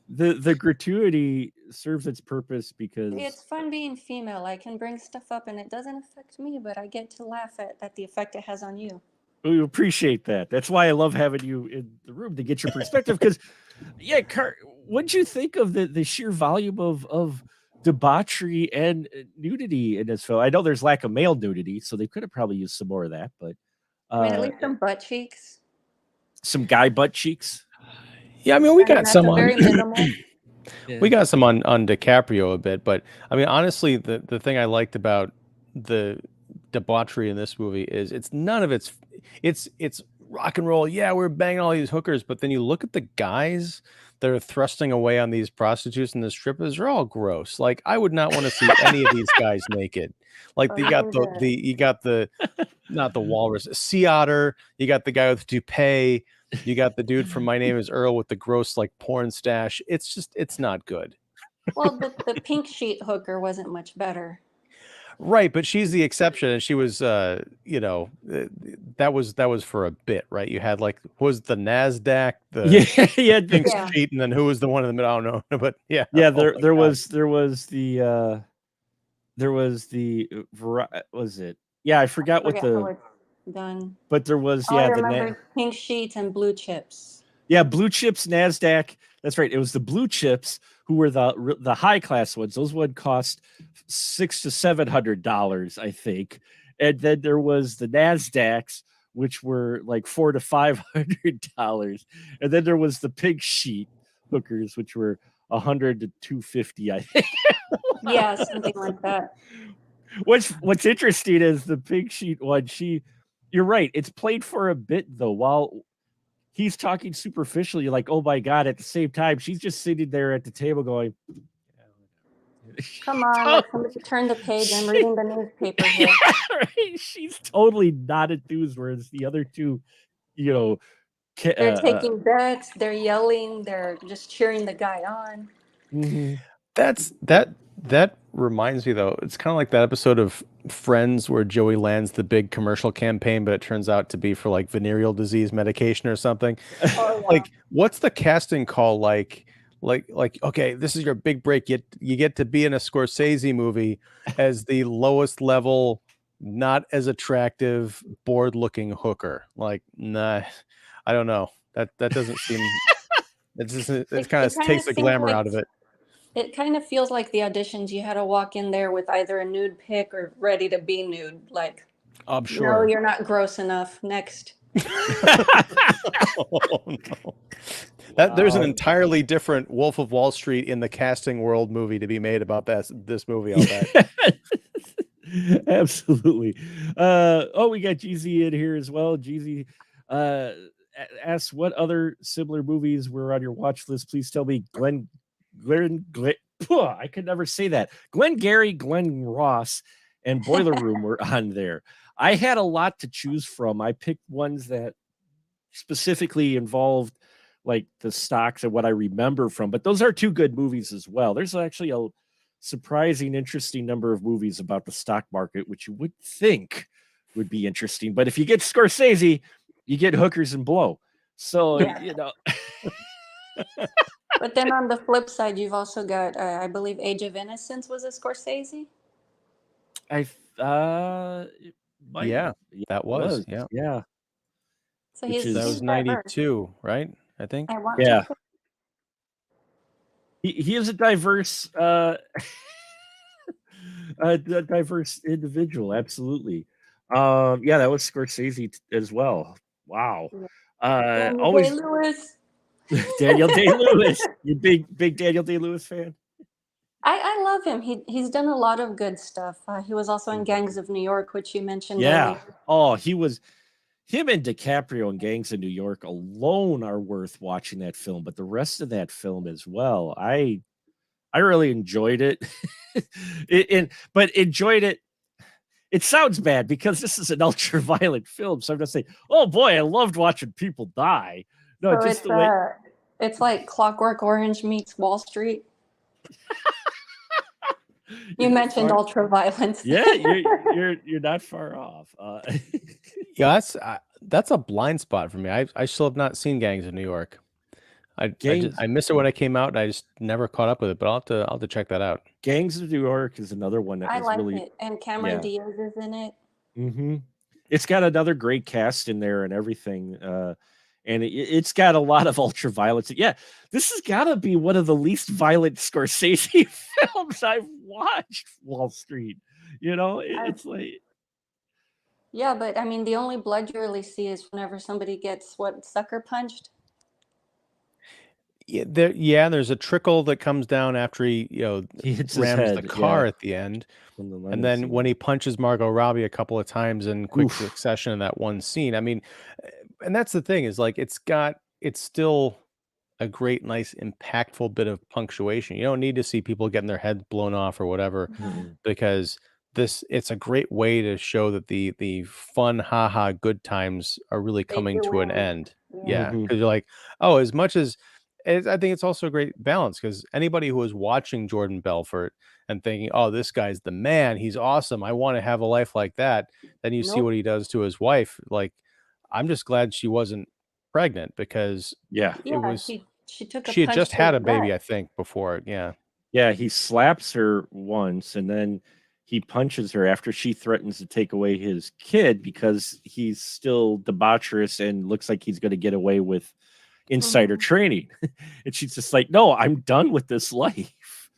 the gratuity serves its purpose because It's fun being female. I can bring stuff up and it doesn't affect me, but I get to laugh at the effect it has on you. we appreciate that. That's why I love having you in the room to get your perspective. Because, yeah, what'd you think of the sheer volume of debauchery and nudity in this film? I know there's lack of male nudity, so they could have probably used some more of that. But I mean, at least some butt cheeks. some guy butt cheeks. Yeah, I mean, we got that's some a on. very minimal. We got some on DiCaprio a bit, but I mean, honestly, the thing I liked about the debauchery in this movie is it's none of it's rock and roll. Yeah, we're banging all these hookers, but then you look at the guys that are thrusting away on these prostitutes and the strippers, they're all gross. Like, I would not want to see any of these guys naked. Like, you got the not the walrus, sea otter, you got the guy with toupee, you got the dude from My Name is Earl with the gross like porn stash. It's not good. Well, the pink sheet hooker wasn't much better. Right, but she's the exception, and she was, that was for a bit, right? You had like, was the Nasdaq, yeah, pink Yeah. sheet, and then who was the one in the middle? I don't know, but yeah, yeah. oh my There God. was the was it? Yeah, I forgot what how the. it's done. But there was All I yeah remember pink sheets and blue chips. yeah, blue chips, Nasdaq. That's right. It was the blue chips who were the high class ones. Those would cost $600 to $700, I think. And then there was the Nasdaqs, which were like $400 to $500. And then there was the pig sheet hookers, which were $100 to $250, I think. Yeah, something like that. What's interesting is the pig sheet one. You're right. It's played for a bit though. While he's talking superficially, you're like, oh my God. At the same time, she's just sitting there at the table going, Come on, let somebody turn the page. I'm reading the newspaper here. yeah, right? She's totally not enthused, whereas the other two, They're taking bets, they're yelling, they're just cheering the guy on. That reminds me though. It's kind of like that episode of Friends where Joey lands the big commercial campaign, but it turns out to be for like venereal disease medication or something. Oh, yeah. Like, what's the casting call like? Like, okay, this is your big break. You get to be in a Scorsese movie as the lowest level, not as attractive, bored looking hooker. Like, nah, I don't know. That doesn't seem. It kind of takes the seems glamour like out of it. It kind of feels like the auditions you had to walk in there with either a nude pic or ready to be nude. Like, I'm no, sure. you're not gross enough. Next. Oh, no. There's an entirely different Wolf of Wall Street in the casting world movie to be made about this movie. I'll bet. Absolutely. We got GZ in here as well. GZ asks what other similar movies were on your watch list. Please tell me. I could never say that. Glengarry, Glen Ross, and Boiler Room were on there. I had a lot to choose from. I picked ones that specifically involved like the stocks and what I remember from, but those are two good movies as well. There's actually a surprising, interesting number of movies about the stock market, which you would think would be interesting. But if you get Scorsese, you get hookers and blow. So, Yeah. But then on the flip side, you've also got, I believe, Age of Innocence was a Scorsese. Yeah, that was. Yeah. So which he's That is was diverse. 92, right? I think. I want yeah. to say He is a diverse diverse individual, absolutely. Yeah, that was Scorsese as well. Wow. Daniel Always Day-Lewis. Daniel Day-Lewis. You big Daniel Day-Lewis fan? I love him. He's done a lot of good stuff. He was also in Mhm. Gangs of New York, which you mentioned Yeah. earlier. Oh, him and DiCaprio in Gangs of New York alone are worth watching that film, but the rest of that film as well. I really enjoyed it. But enjoyed it. It sounds bad because this is an ultra violent film. So I'm gonna say, oh boy, I loved watching people die. No, So just the way it's like Clockwork Orange meets Wall Street. you're You not mentioned far. ultra violence. Yeah, you're not far off. Yeah, that's a blind spot for me. I still have not seen Gangs of New York. Gangs I missed it when it came out, and I just never caught up with it. But I'll have to check that out. Gangs of New York is another one that I was like really it. And Cameron yeah. Diaz is in it. Mm-hmm. It's got another great cast in there and everything. And it's got a lot of ultra violence. Yeah, this has got to be one of the least violent Scorsese films I've watched. Wall Street, it's like Yeah, but I mean, the only blood you really see is whenever somebody gets sucker punched. Yeah, there's a trickle that comes down after he he hits his rams the head. car Yeah, at the end, from the and lemon then when scene. he punches Margot Robbie a couple of times in quick Oof. succession in that one scene. I mean, and that's the thing is like it's still a great, nice, impactful bit of punctuation. You don't need to see people getting their heads blown off or whatever, Mm-mm. because it's a great way to show that the fun, haha, good times are really They coming do to an end. end. Yeah. Yeah, Mhm. because you're like, oh, as much as I think it's also a great balance because anybody who is watching Jordan Belfort and thinking, oh, this guy's the man, he's awesome, I want to have a life like that. Then you see Nope. what he does to his wife. Like, I'm just glad she wasn't pregnant because Yeah, it Yeah, was she took a she had punch just to had the a baby, gut. I think, before. Yeah. yeah. He slaps her once, and then he punches her after she threatens to take away his kid because he's still debaucherous and looks like he's going to get away with insider Mhm. training. And she's just like, no, I'm done with this life.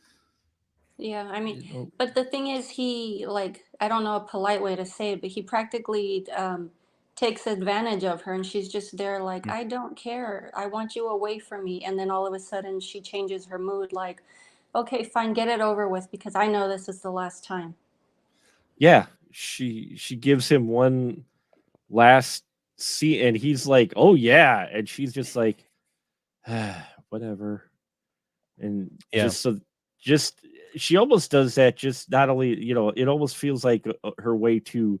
Yeah, I mean, You know? but the thing is, he like I don't know a polite way to say it, but he practically takes advantage of her, and she's just there like, Mm. I don't care, I want you away from me, and then all of a sudden she changes her mood, like, okay, fine, get it over with because I know this is the last time. Yeah, she gives him one last see, and he's like, oh yeah, and she's just like, whatever. And Yeah. just she almost does that, just not only, it almost feels like her way to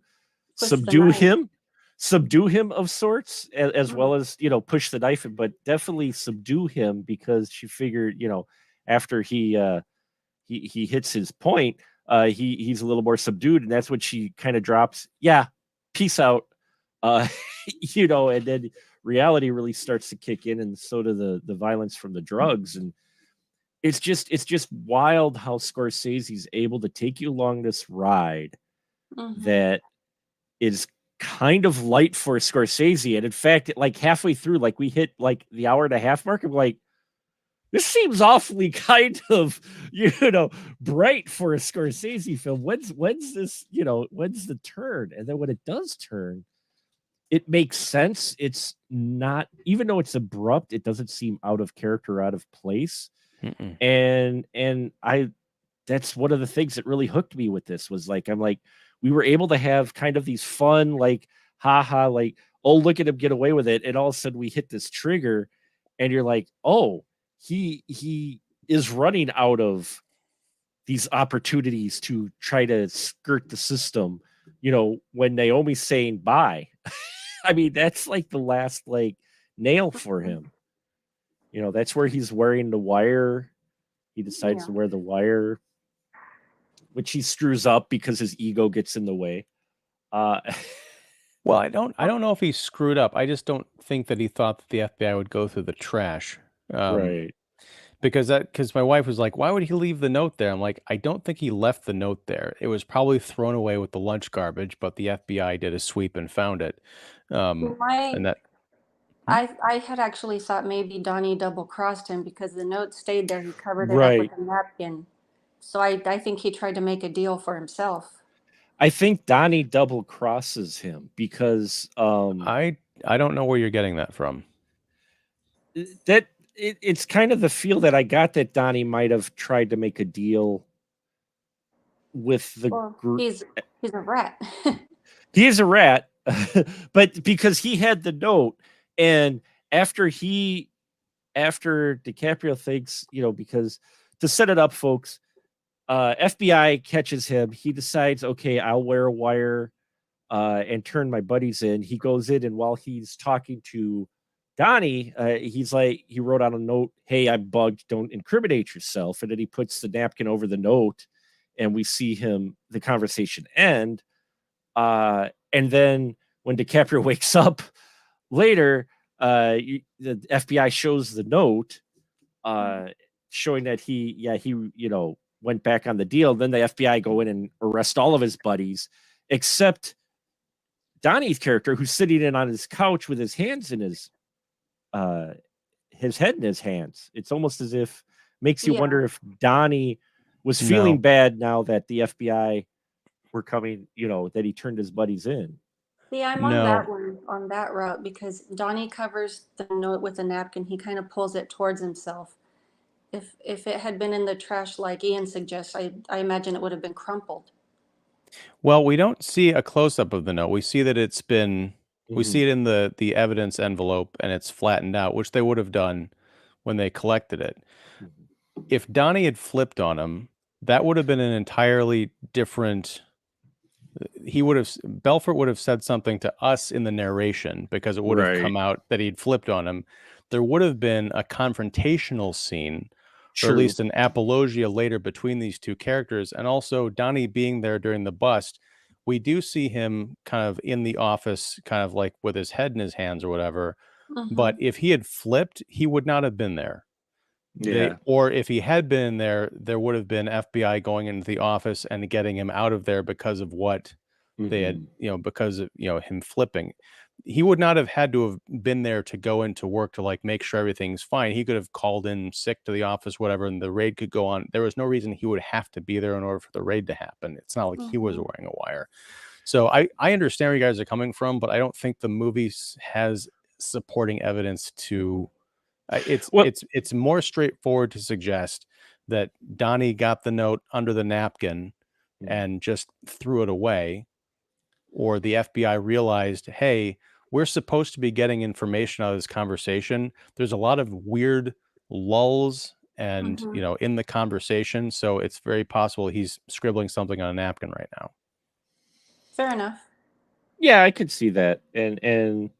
Push the knife. subdue him of sorts, as Mhm. well as, push the knife, but definitely subdue him because she figured, after he hits his point, he's a little more subdued, and that's when she kind of drops, yeah, peace out, uh, and then reality really starts to kick in, and so do the violence from the drugs, and it's just wild how Scorsese's able to take you along this ride Mhm. that is kind of light for Scorsese, and in fact, like halfway through, like we hit like the hour and a half mark, I'm like, this seems awfully kind of, bright for a Scorsese film. When's this, when's the turn? And then when it does turn, it makes sense. It's not, even though it's abrupt, it doesn't seem out of character, out of place. Mm-mm. And that's one of the things that really hooked me with this was like, I'm like, we were able to have kind of these fun, like, haha, like, oh, look at him get away with it. And all of a sudden we hit this trigger and you're like, oh, he is running out of these opportunities to try to skirt the system, when Naomi's saying bye. I mean, that's like the last like nail for him. That's where he's wearing the wire. He decides Yeah. to wear the wire, which he screws up because his ego gets in the way. Uh, Well, I don't know if he screwed up. I just don't think that he thought that the FBI would go through the trash. right. Because my wife was like, why would he leave the note there? I'm like, I don't think he left the note there. It was probably thrown away with the lunch garbage, but the FBI did a sweep and found it. And My that I had actually thought maybe Donnie double crossed him because the note stayed there. He covered it up with Right. a napkin. So I think he tried to make a deal for himself. I think Donnie double crosses him because I don't know where you're getting that from. it's kind of the feel that I got that Donnie might have tried to make a deal with the Well, group. he's a rat. He is a rat, but because he had the note, and after DiCaprio thinks, because to set it up, folks, FBI catches him. He decides, okay, I'll wear a wire and turn my buddies in. He goes in, and while he's talking to Donnie, he's like, he wrote on a note, "Hey, I'm bugged. Don't incriminate yourself." And then he puts the napkin over the note, and we see the conversation end. And then when DiCaprio wakes up later, the FBI shows the note, showing that he went back on the deal. Then the FBI go in and arrest all of his buddies, except Donnie's character, who's sitting in on his couch with his hands in his head in his hands. It's almost as if makes you wonder if Donnie was feeling bad now that the FBI were coming, that he turned his buddies in. See, I'm on that one, on that route, because Donnie covers the note with a napkin. He kind of pulls it towards himself. If it had been in the trash, like Ian suggests, I imagine it would have been crumpled. Well, we don't see a close-up of the note. We see that it's been, we see it in the evidence envelope, and it's flattened out, which they would have done when they collected it. If Donnie had flipped on him, that would have been an entirely different. Belfort would have said something to us in the narration because it would have come out that he'd flipped on him. There would have been a confrontational scene, or at least an apologia later between these two characters. And also Donnie being there during the bust, we do see him kind of in the office, kind of like with his head in his hands or whatever. But if he had flipped, he would not have been there. Or if he had been there, there would have been FBI going into the office and getting him out of there because of what they had, because of him flipping. He would not have had to have been there to go into work to like make sure everything's fine. He could have called in sick to the office, whatever, and the raid could go on. There was no reason he would have to be there in order for the raid to happen. It's not like he was wearing a wire. So I understand where you guys are coming from, but I don't think the movie has supporting evidence to. It's more straightforward to suggest that Donnie got the note under the napkin and just threw it away, or the FBI realized, hey, we're supposed to be getting information out of this conversation. There's a lot of weird lulls and in the conversation, so it's very possible he's scribbling something on a napkin right now. Fair enough. Yeah, I could see that, and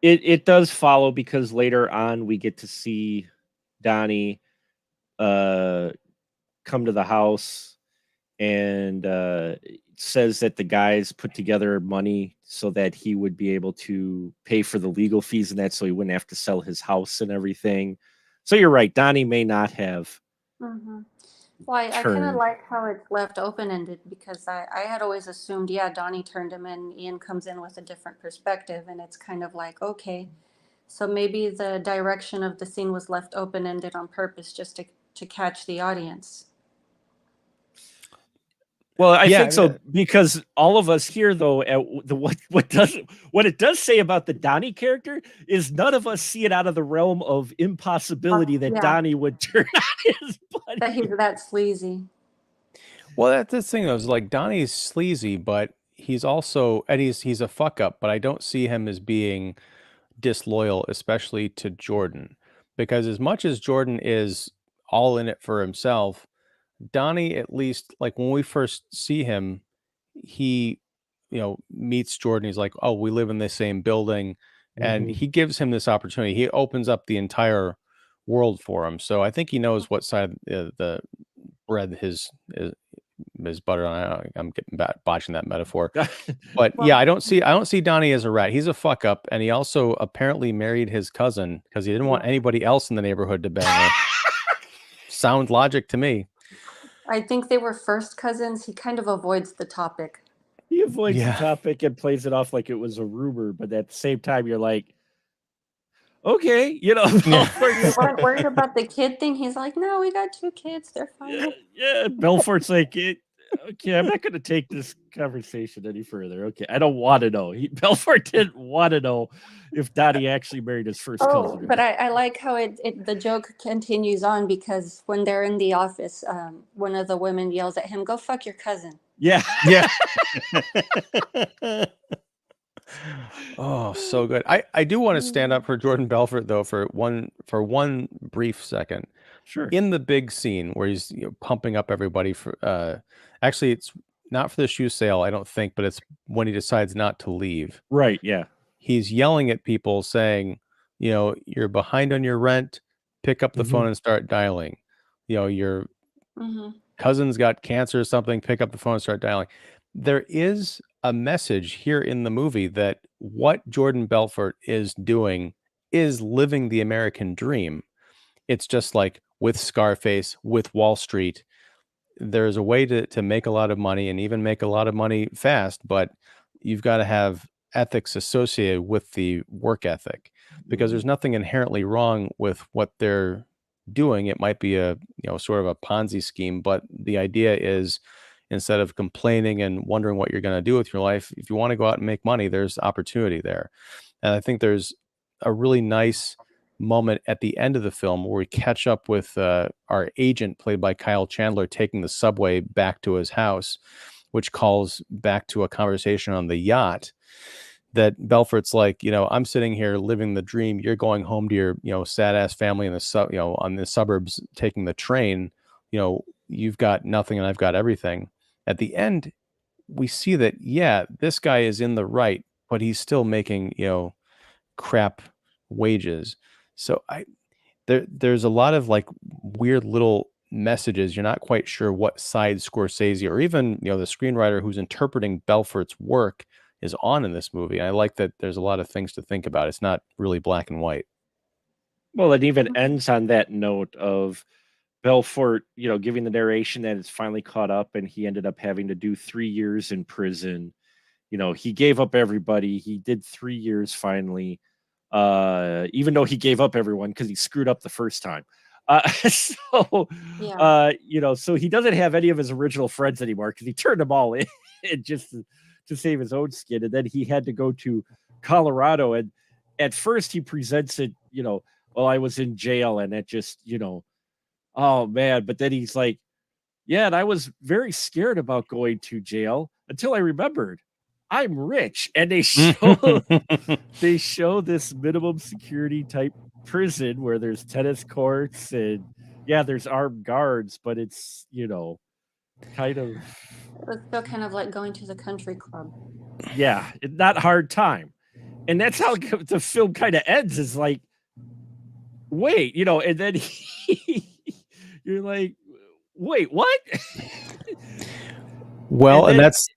it does follow because later on we get to see Donnie come to the house and says that the guys put together money so that he would be able to pay for the legal fees and that, so he wouldn't have to sell his house and everything. So you're right, Donnie may not have. Well, I kind of like how it's left open-ended because I had always assumed, Donnie turned him in. Ian comes in with a different perspective, and it's kind of like, okay, so maybe the direction of the scene was left open-ended on purpose just to catch the audience. Well, I think so, because all of us here, though, what it does say about the Donnie character is none of us see it out of the realm of impossibility that Donnie would turn on his buddy. That he's that sleazy. Well, that's the thing, though, is like Donnie's sleazy, but he's also, and he's a fuck up, but I don't see him as being disloyal, especially to Jordan, because as much as Jordan is all in it for himself, Donnie, at least, like when we first see him, he, meets Jordan. He's like, oh, we live in the same building. And he gives him this opportunity. He opens up the entire world for him. So I think he knows what side of the bread his butter on. I'm getting botching that metaphor. But yeah, I don't see Donnie as a rat. He's a fuck up. And he also apparently married his cousin because he didn't want anybody else in the neighborhood to bang her. Sound logic to me. I think they were first cousins. He kind of avoids the topic. He avoids the topic and plays it off like it was a rumor, but at the same time, you're like, Okay, you know, Yeah. You Belfort's weren't worried about the kid thing? He's like, no, we got 2 kids. They're yeah, fine. yeah. Belfort's like, okay, I'm not going to take this conversation any further. Okay, I don't want to know. Belfort didn't want to know if Donnie actually married his first Oh, cousin. but I like how the joke continues on because when they're in the office, one of the women yells at him, "Go fuck your cousin." Yeah, Yeah. Oh, so good. I do want to stand up for Jordan Belfort though for one brief second. sure. In the big scene where he's pumping up everybody for actually it's not for the shoe sale, I don't think, but it's when he decides not to leave. Right. Yeah. He's yelling at people saying, you're behind on your rent, pick up the phone and start dialing. Your Hmm. cousin's got cancer or something, pick up the phone and start dialing. There is a message here in the movie that what Jordan Belfort is doing is living the American dream. It's just like with Scarface, with Wall Street, there's a way to make a lot of money and even make a lot of money fast, but you've got to have ethics associated with the work ethic because there's nothing inherently wrong with what they're doing. It might be a sort of a Ponzi scheme, but the idea is instead of complaining and wondering what you're going to do with your life, if you want to go out and make money, there's opportunity there. And I think there's a really nice moment at the end of the film where we catch up with our agent played by Kyle Chandler taking the subway back to his house, which calls back to a conversation on the yacht that Belfort's like, I'm sitting here living the dream. You're going home to your, sad ass family in the on the suburbs, taking the train. You've got nothing and I've got everything. At the end, we see that, yeah, this guy is in the right, but he's still making, crap wages. So there's a lot of like weird little messages. You're not quite sure what side Scorsese or even, the screenwriter who's interpreting Belfort's work is on in this movie. I like that there's a lot of things to think about. It's not really black and white. Well, it even ends on that note of Belfort, giving the narration that it's finally caught up and he ended up having to do 3 years in prison. He gave up everybody. He did 3 years finally, even though he gave up everyone because he screwed up the first time. Yeah. So he doesn't have any of his original friends anymore because he turned them all in just to save his own skin. And then he had to go to Colorado. And at first he presents it, well, I was in jail and it just, oh man. But then he's like, yeah, and I was very scared about going to jail until I remembered I'm rich. And they show this minimum security type prison where there's tennis courts and there's armed guards, but it's, kind of It was still kind of like going to the country club. not hard time. And that's how the film kind of ends is like, wait, and then you're like, wait, what? Well, And and then- that's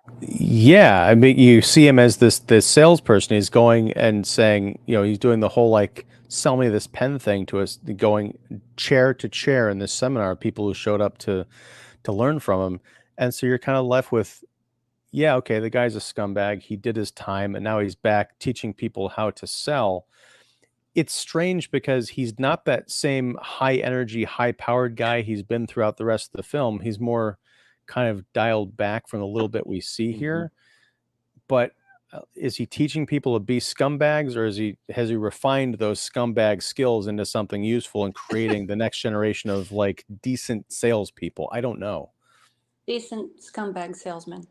I mean, you see him as this salesperson. He's going and saying, he's doing the whole like sell me this pen thing to us, going chair to chair in this seminar, people who showed up to learn from him. And so you're kind of left with, yeah, okay, the guy's a scumbag. He did his time and now he's back teaching people how to sell. It's strange because he's not that same high energy, high powered guy he's been throughout the rest of the film. He's more kind of dialed back from the little bit we see here. But is he teaching people to be scumbags, or has he refined those scumbag skills into something useful and creating the next generation of like decent salespeople? I don't know. Decent scumbag salesman.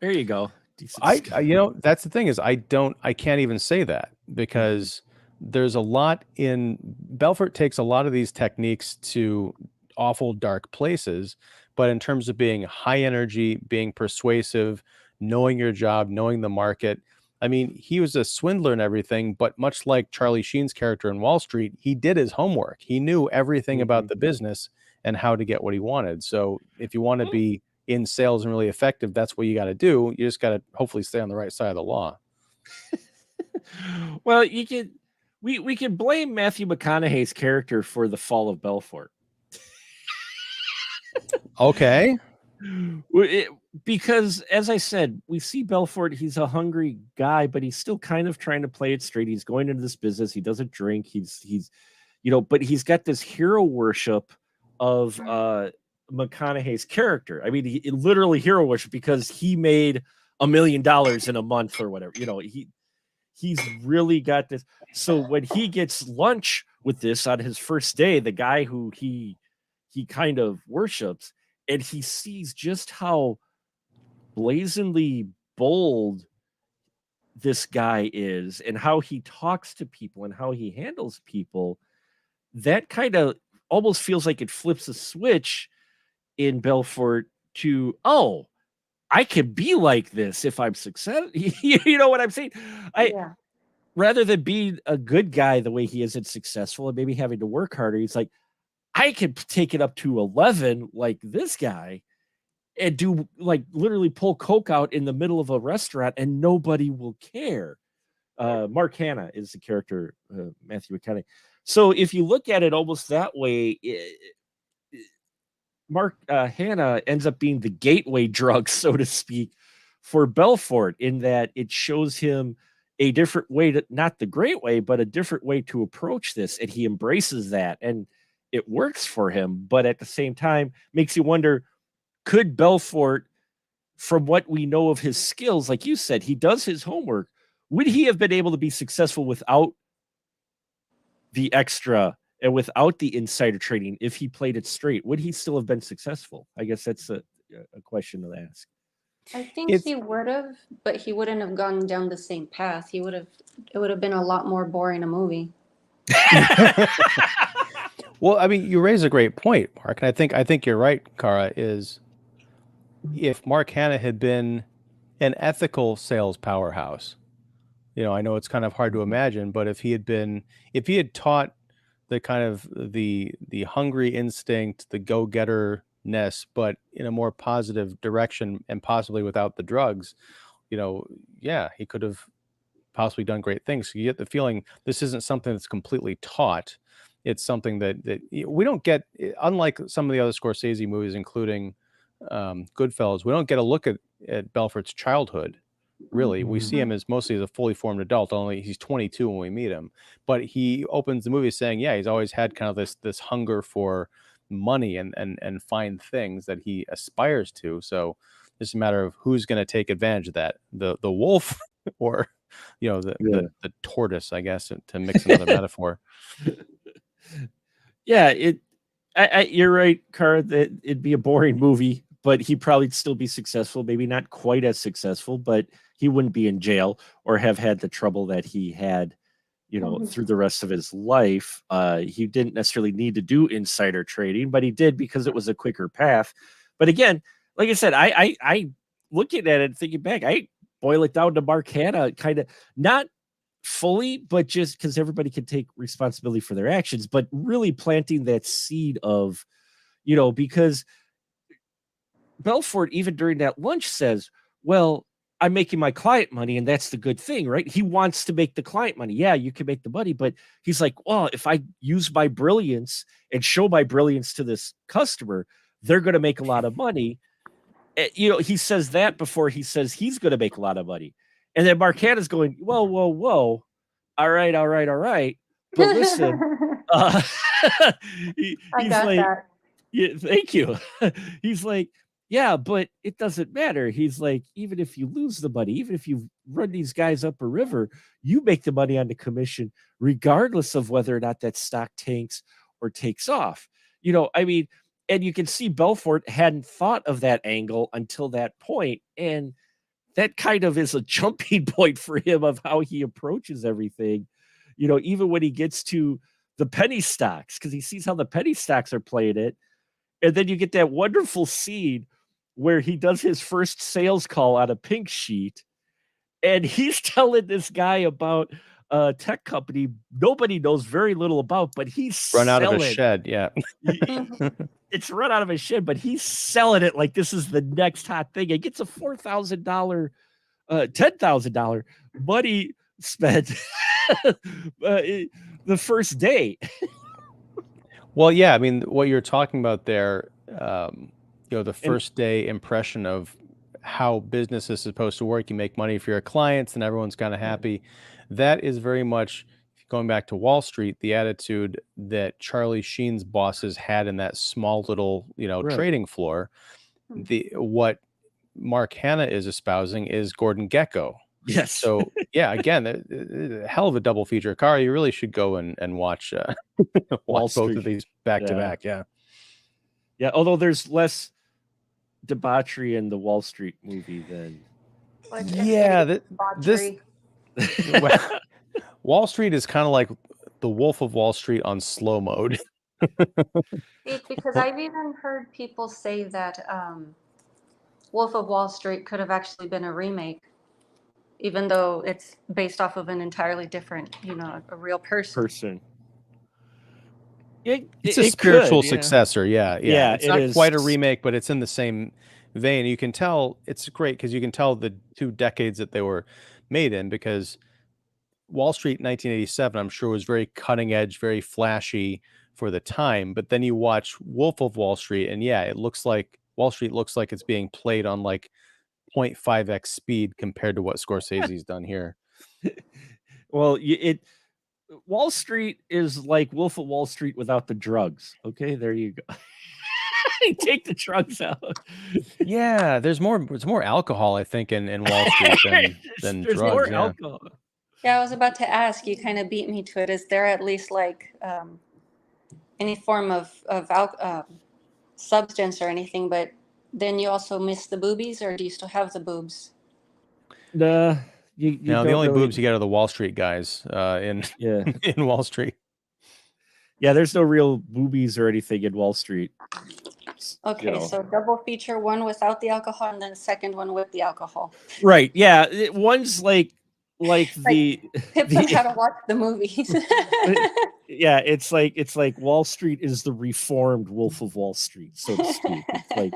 There you go. Decent I scumbag. that's the thing is I can't even say that because there's a lot in Belfort takes a lot of these techniques to awful dark places, but in terms of being high energy, being persuasive, knowing your job, knowing the market. I mean, he was a swindler and everything, but much like Charlie Sheen's character in Wall Street, he did his homework. He knew everything about the business and how to get what he wanted. So if you want to be in sales and really effective, that's what you got to do. You just got to hopefully stay on the right side of the law. Well, we can blame Matthew McConaughey's character for the fall of Belfort. Okay. Well, because as I said, we see Belfort, he's a hungry guy, but he's still kind of trying to play it straight. He's going into this business. He doesn't drink. He's but he's got this hero worship of McConaughey's character. I mean, he literally hero worship because he made $1 million in a month or whatever. He's really got this. So when he gets lunch with this on his first day, the guy who he kind of worships, and he sees just how blazingly bold this guy is and how he talks to people and how he handles people, that kind of almost feels like it flips a switch in Belfort to, oh, I can be like this if I'm successful. You know what I'm saying? Rather than being a good guy the way he isn't successful and maybe having to work harder, he's like, I can take it up to 11 like this guy and do like literally pull coke out in the middle of a restaurant and nobody will care. Mark Hanna is the character, Matthew McConaughey. So if you look at it almost that way, Mark Hanna ends up being the gateway drug, so to speak, for Belfort, in that it shows him a different way to, not the great way, but a different way to approach this. And he embraces that and it works for him. But at the same time, makes you wonder, could Belfort, from what we know of his skills, like you said, he does his homework, would he have been able to be successful without the extra and without the insider trading? If he played it straight, would he still have been successful? I guess that's a question to ask. I think he would have, but he wouldn't have gone down the same path. It would have been a lot more boring a movie. Well, I mean, you raise a great point, Mark, and I think you're right, Kara, is if Mark Hanna had been an ethical sales powerhouse, I know it's kind of hard to imagine, but if he had taught the kind of the hungry instinct, the go-getter-ness, but in a more positive direction and possibly without the drugs, he could have possibly done great things. So you get the feeling this isn't something that's completely taught. It's something that we don't get, unlike some of the other Scorsese movies, including Goodfellas. We don't get a look at Belfort's childhood. Really, we see him as mostly as a fully formed adult. Only he's 22 when we meet him, but he opens the movie saying, "Yeah, he's always had kind of this hunger for money and fine things that he aspires to." So it's a matter of who's going to take advantage of that, the wolf or the tortoise, I guess, to mix another metaphor. Yeah, you're right, Kara, that it'd be a boring movie, but he'd probably still be successful. Maybe not quite as successful, but he wouldn't be in jail or have had the trouble that he had, through the rest of his life. He didn't necessarily need to do insider trading, but he did because it was a quicker path. But again, like I said, I looking at it, thinking back, I boil it down to Mark Hanna, kind of not fully, but just because everybody can take responsibility for their actions, but really planting that seed of, because Belfort, even during that lunch, says, well, I'm making my client money, and that's the good thing, right? He wants to make the client money. Yeah, you can make the money, but he's like, well, if I use my brilliance and show my brilliance to this customer, they're going to make a lot of money. He says that before he says he's going to make a lot of money. And then Mark Hanna's going, whoa. All right. But listen, he's like, that. Yeah, thank you. He's like, yeah, but it doesn't matter. He's like, even if you lose the money, even if you run these guys up a river, you make the money on the commission, regardless of whether or not that stock tanks or takes off. I mean, and you can see Belfort hadn't thought of that angle until that point. And that kind of is a jumping point for him of how he approaches everything, even when he gets to the penny stocks, because he sees how the penny stocks are playing it. And then you get that wonderful scene where he does his first sales call on a Pink Sheet, and he's telling this guy about a tech company nobody knows very little about, but he's run out of a shed. Yeah. It's run out of a shed, but he's selling it like this is the next hot thing. It gets a $4,000, $10,000 money spent the first day. Well, yeah, I mean, what you're talking about there, the first day impression of how business is supposed to work. You make money for your clients and everyone's kind of happy. That is very much going back to Wall Street, the attitude that Charlie Sheen's bosses had in that small little, Right. trading floor. What Mark Hanna is espousing is Gordon Gekko. Yes. So yeah, again, a hell of a double feature. Car, you really should go and watch Wall watch both of Street. these back to Yeah. back. Yeah. Yeah, although there's less debauchery in the Wall Street movie than Yeah, this debauchery. well, Wall Street is kind of like the Wolf of Wall Street on slow mode. Because I've even heard people say that Wolf of Wall Street could have actually been a remake, even though it's based off of an entirely different, a real person. It's a spiritual could, successor. Yeah. Yeah, It's it not is. quite a remake, but it's in the same vein. You can tell it's great because you can tell the 2 decades that they were made in, because Wall Street 1987, I'm sure, was very cutting edge, very flashy for the time. But then you watch Wolf of Wall Street, and yeah, it looks like Wall Street looks like it's being played on like 0.5x speed compared to what Scorsese's done here. Well, Wall Street is like Wolf of Wall Street without the drugs. Okay, there you go. Take the drugs out. Yeah, there's more alcohol, I think, in Wall Street than There's drugs. more Yeah. alcohol. Yeah, I was about to ask. You kind of beat me to it. Is there at least like any form of substance or anything? But then you also miss the boobies, or do you still have the boobs? You No, the don't only really- boobs you get are the Wall Street guys in Yeah, in Wall Street. yeah. There's no real boobies or anything in Wall Street. Okay, so double feature, one without the alcohol, and then the second one with the alcohol. Right. Yeah. One's like the Tips on how to watch the movies. yeah. It's like Wall Street is the reformed Wolf of Wall Street, so to speak. It's like.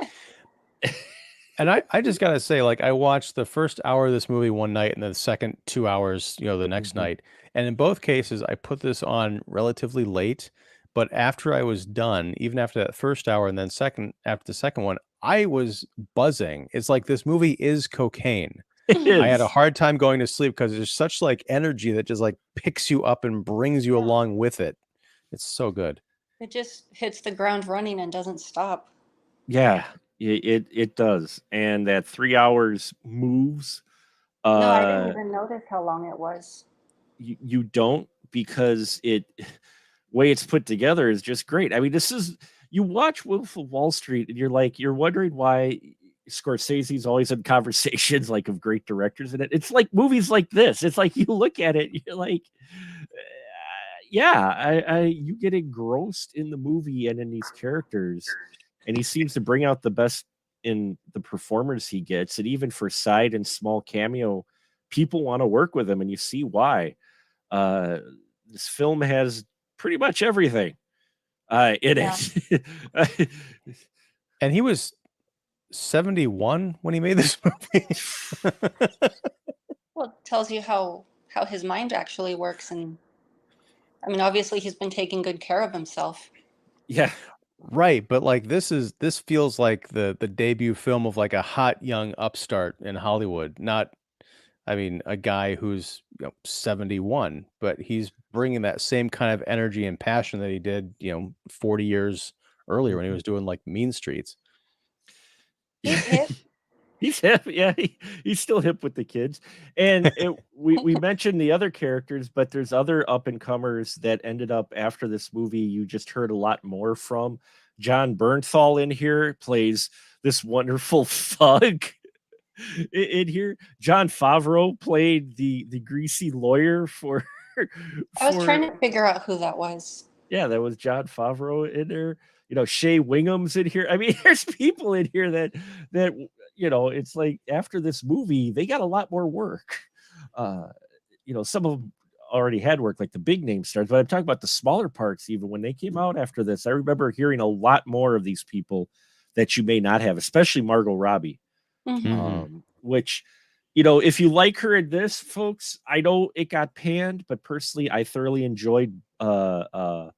And I just gotta say, like, I watched the first hour of this movie one night and the second 2 hours, the next night. And in both cases, I put this on relatively late. But after I was done, even after that first hour and then after the second one, I was buzzing. It's like this movie is cocaine. I had a hard time going to sleep because there's such like energy that just like picks you up and brings you along with it. It's so good. It just hits the ground running and doesn't stop. Yeah, it does, and that 3 hours moves. No, I didn't even notice how long it was. You don't, because way it's put together is just great. I mean, you watch Wolf of Wall Street and you're wondering why Scorsese's always in conversations like of great directors in it. It's like movies like this. It's like you look at it, you're like, you get engrossed in the movie and in these characters, and he seems to bring out the best in the performers he gets. And even for side and small cameo, people want to work with him, and you see why. This film has pretty much everything in it. And he was 71 when he made this movie. Well, it tells you how his mind actually works. And I mean, obviously he's been taking good care of himself. Yeah. Right, but like this feels like the debut film of like a hot young upstart in Hollywood. Not, I mean, a guy who's 71, but he's bringing that same kind of energy and passion that he did 40 years earlier when he was doing like Mean Streets. He's hip. He's hip. Yeah, he's still hip with the kids. And we mentioned the other characters, but there's other up and comers that ended up after this movie. You just heard a lot more from. John Bernthal in here plays this wonderful thug in here. John Favreau played the greasy lawyer for. I was trying to figure out who that was. Yeah, that was John Favreau in there. Shea Wingham's in here. I mean, there's people in here that it's like after this movie, they got a lot more work. Some of them already had work, like the big name stars, but I'm talking about the smaller parts. Even when they came out after this, I remember hearing a lot more of these people that you may not have, especially Margot Robbie, which, if you like her in this, folks, I know it got panned, but personally, I thoroughly enjoyed the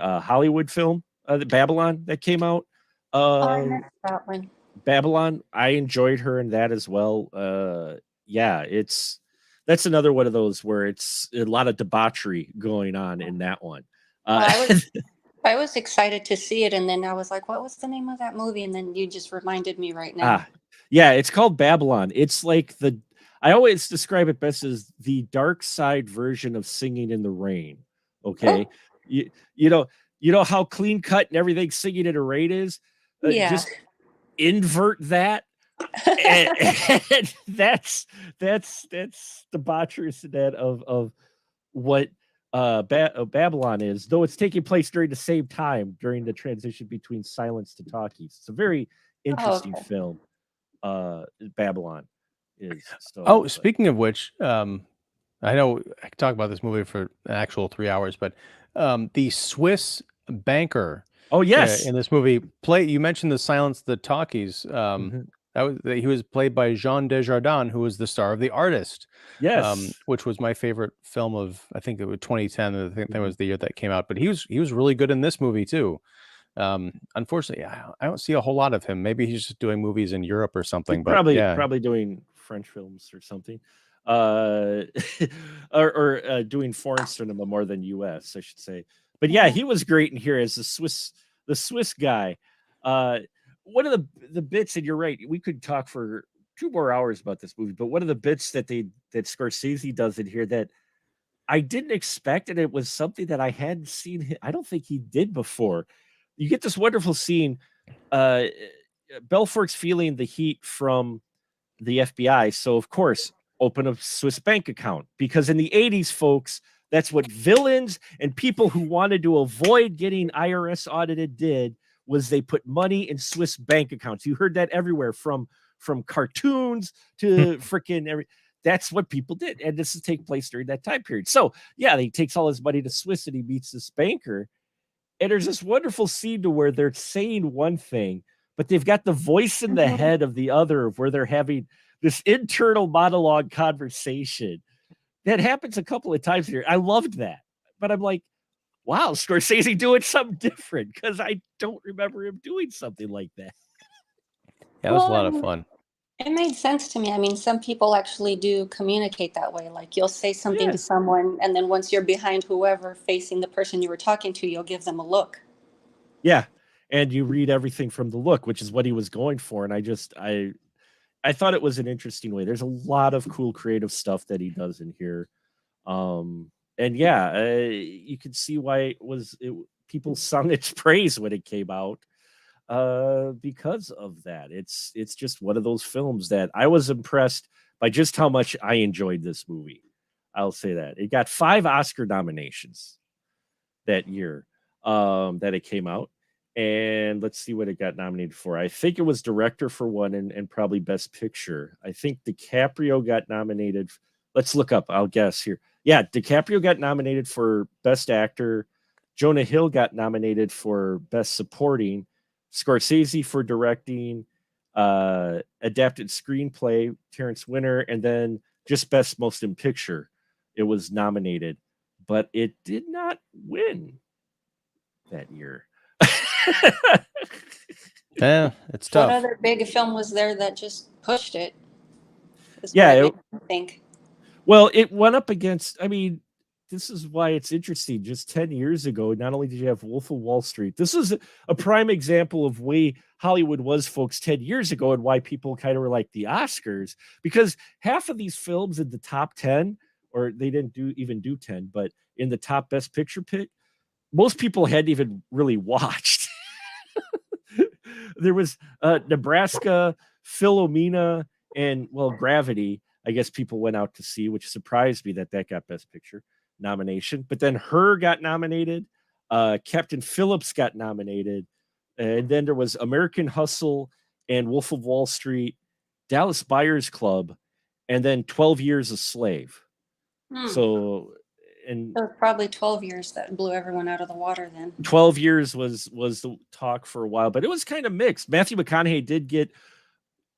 Hollywood film, the Babylon that came out. I Uh, missed that one. Babylon, I enjoyed her in that as well. Yeah, that's another one of those where it's a lot of debauchery going on in that one. Well, Uh, I was excited to see it, and then I was like, "What was the name of that movie?" And then you just reminded me right now. ah, yeah, it's called Babylon. It's like I always describe it best as the dark side version of Singing in the Rain. Okay, Oh, you you know you know how clean cut and everything Singing in the Rain is. yeah. Just invert that, and, and that's debaucherous to that of what Babylon is, though it's taking place during the same time during the transition between silence to talkies. It's a very Oh, interesting okay. film. Babylon is Oh, so. But speaking of which, I know I could talk about this movie for an actual 3 hours, but the Swiss banker oh yes, in this movie play. You mentioned the Silence of the Talkies. Mhm. He was played by Jean Desjardins, who was the star of The Artist, Yes. which was my favorite film of, I think it was 2010. I think that Mhm. was the year that came out. But he was really good in this movie too. Unfortunately, I don't see a whole lot of him. Maybe he's just doing movies in Europe or He's something. But probably yeah, probably doing French films or something, uh, or doing foreign cinema more than U.S. I should say. But yeah, Yeah. he was great in here as the Swiss guy. Uh, one of the bits, and you're right, we could talk for 2 more hours about this movie. But one of the bits that Scorsese does in here that I didn't expect, and it was something that I hadn't seen. I don't think he did before. You get this wonderful scene. Uh, Belfort's feeling the heat from the FBI. So, of course, open a Swiss bank account because in the 80s, folks, that's what villains and people who wanted to avoid getting IRS audited did was they put money in Swiss bank accounts. You heard that everywhere from cartoons to freaking every that's what people did. And this is take place during that time period. So yeah, he takes all his money to Swiss and he meets this banker and there's this wonderful scene to where they're saying one thing, but they've got the voice in the Mhm. head of the other of where they're having this internal monologue conversation that happens a couple of times here. I loved that. But I'm like, wow, Scorsese doing something different because I don't remember him doing something like that. yeah, that was a Well, lot of fun. it made sense to me. I mean, some people actually do communicate that way. Like you'll say something Yeah. to someone, and then once you're behind whoever facing the person you were talking to, you'll give them a look. Yeah. And you read everything from the look, which is what he was going for. And I thought it was an interesting way. There's a lot of cool creative stuff that he does in here. And yeah, you can see why people sung its praise when it came out because of that. It's just one of those films that I was impressed by just how much I enjoyed this movie. I'll say that. It got 5 Oscar nominations that year that it came out. And let's see what it got nominated for. I think it was director for one and probably best picture. I think DiCaprio got nominated. Let's look up. I'll guess here. Yeah, DiCaprio got nominated for best actor. Jonah Hill got nominated for best supporting. Scorsese for directing. Adapted screenplay, Terrence Winter, and then just best motion picture. It was nominated, but it did not win that year. Yeah, it's What tough. other big film was there that just pushed it? Is what Yeah, it made me think. well, it went up against. I mean, this is why it's interesting. Just 10 years ago, not only did you have Wolf of Wall Street, this is a prime example of way Hollywood was, folks, 10 years ago, and why people kind of were like the Oscars, because half of these films in the top 10, or they didn't even do 10, but in the top best picture pick, most people hadn't even really watched. There was Nebraska, Philomena, and well, Gravity. I guess people went out to see, which surprised me that got Best Picture nomination. But then Her got nominated. Captain Phillips got nominated, and then there was American Hustle and Wolf of Wall Street, Dallas Buyers Club, and then 12 Years a Slave. Hmm. So, and It was probably 12 years that blew everyone out of the water then. 12 years was the talk for a while, but it was kind of mixed. Matthew McConaughey did get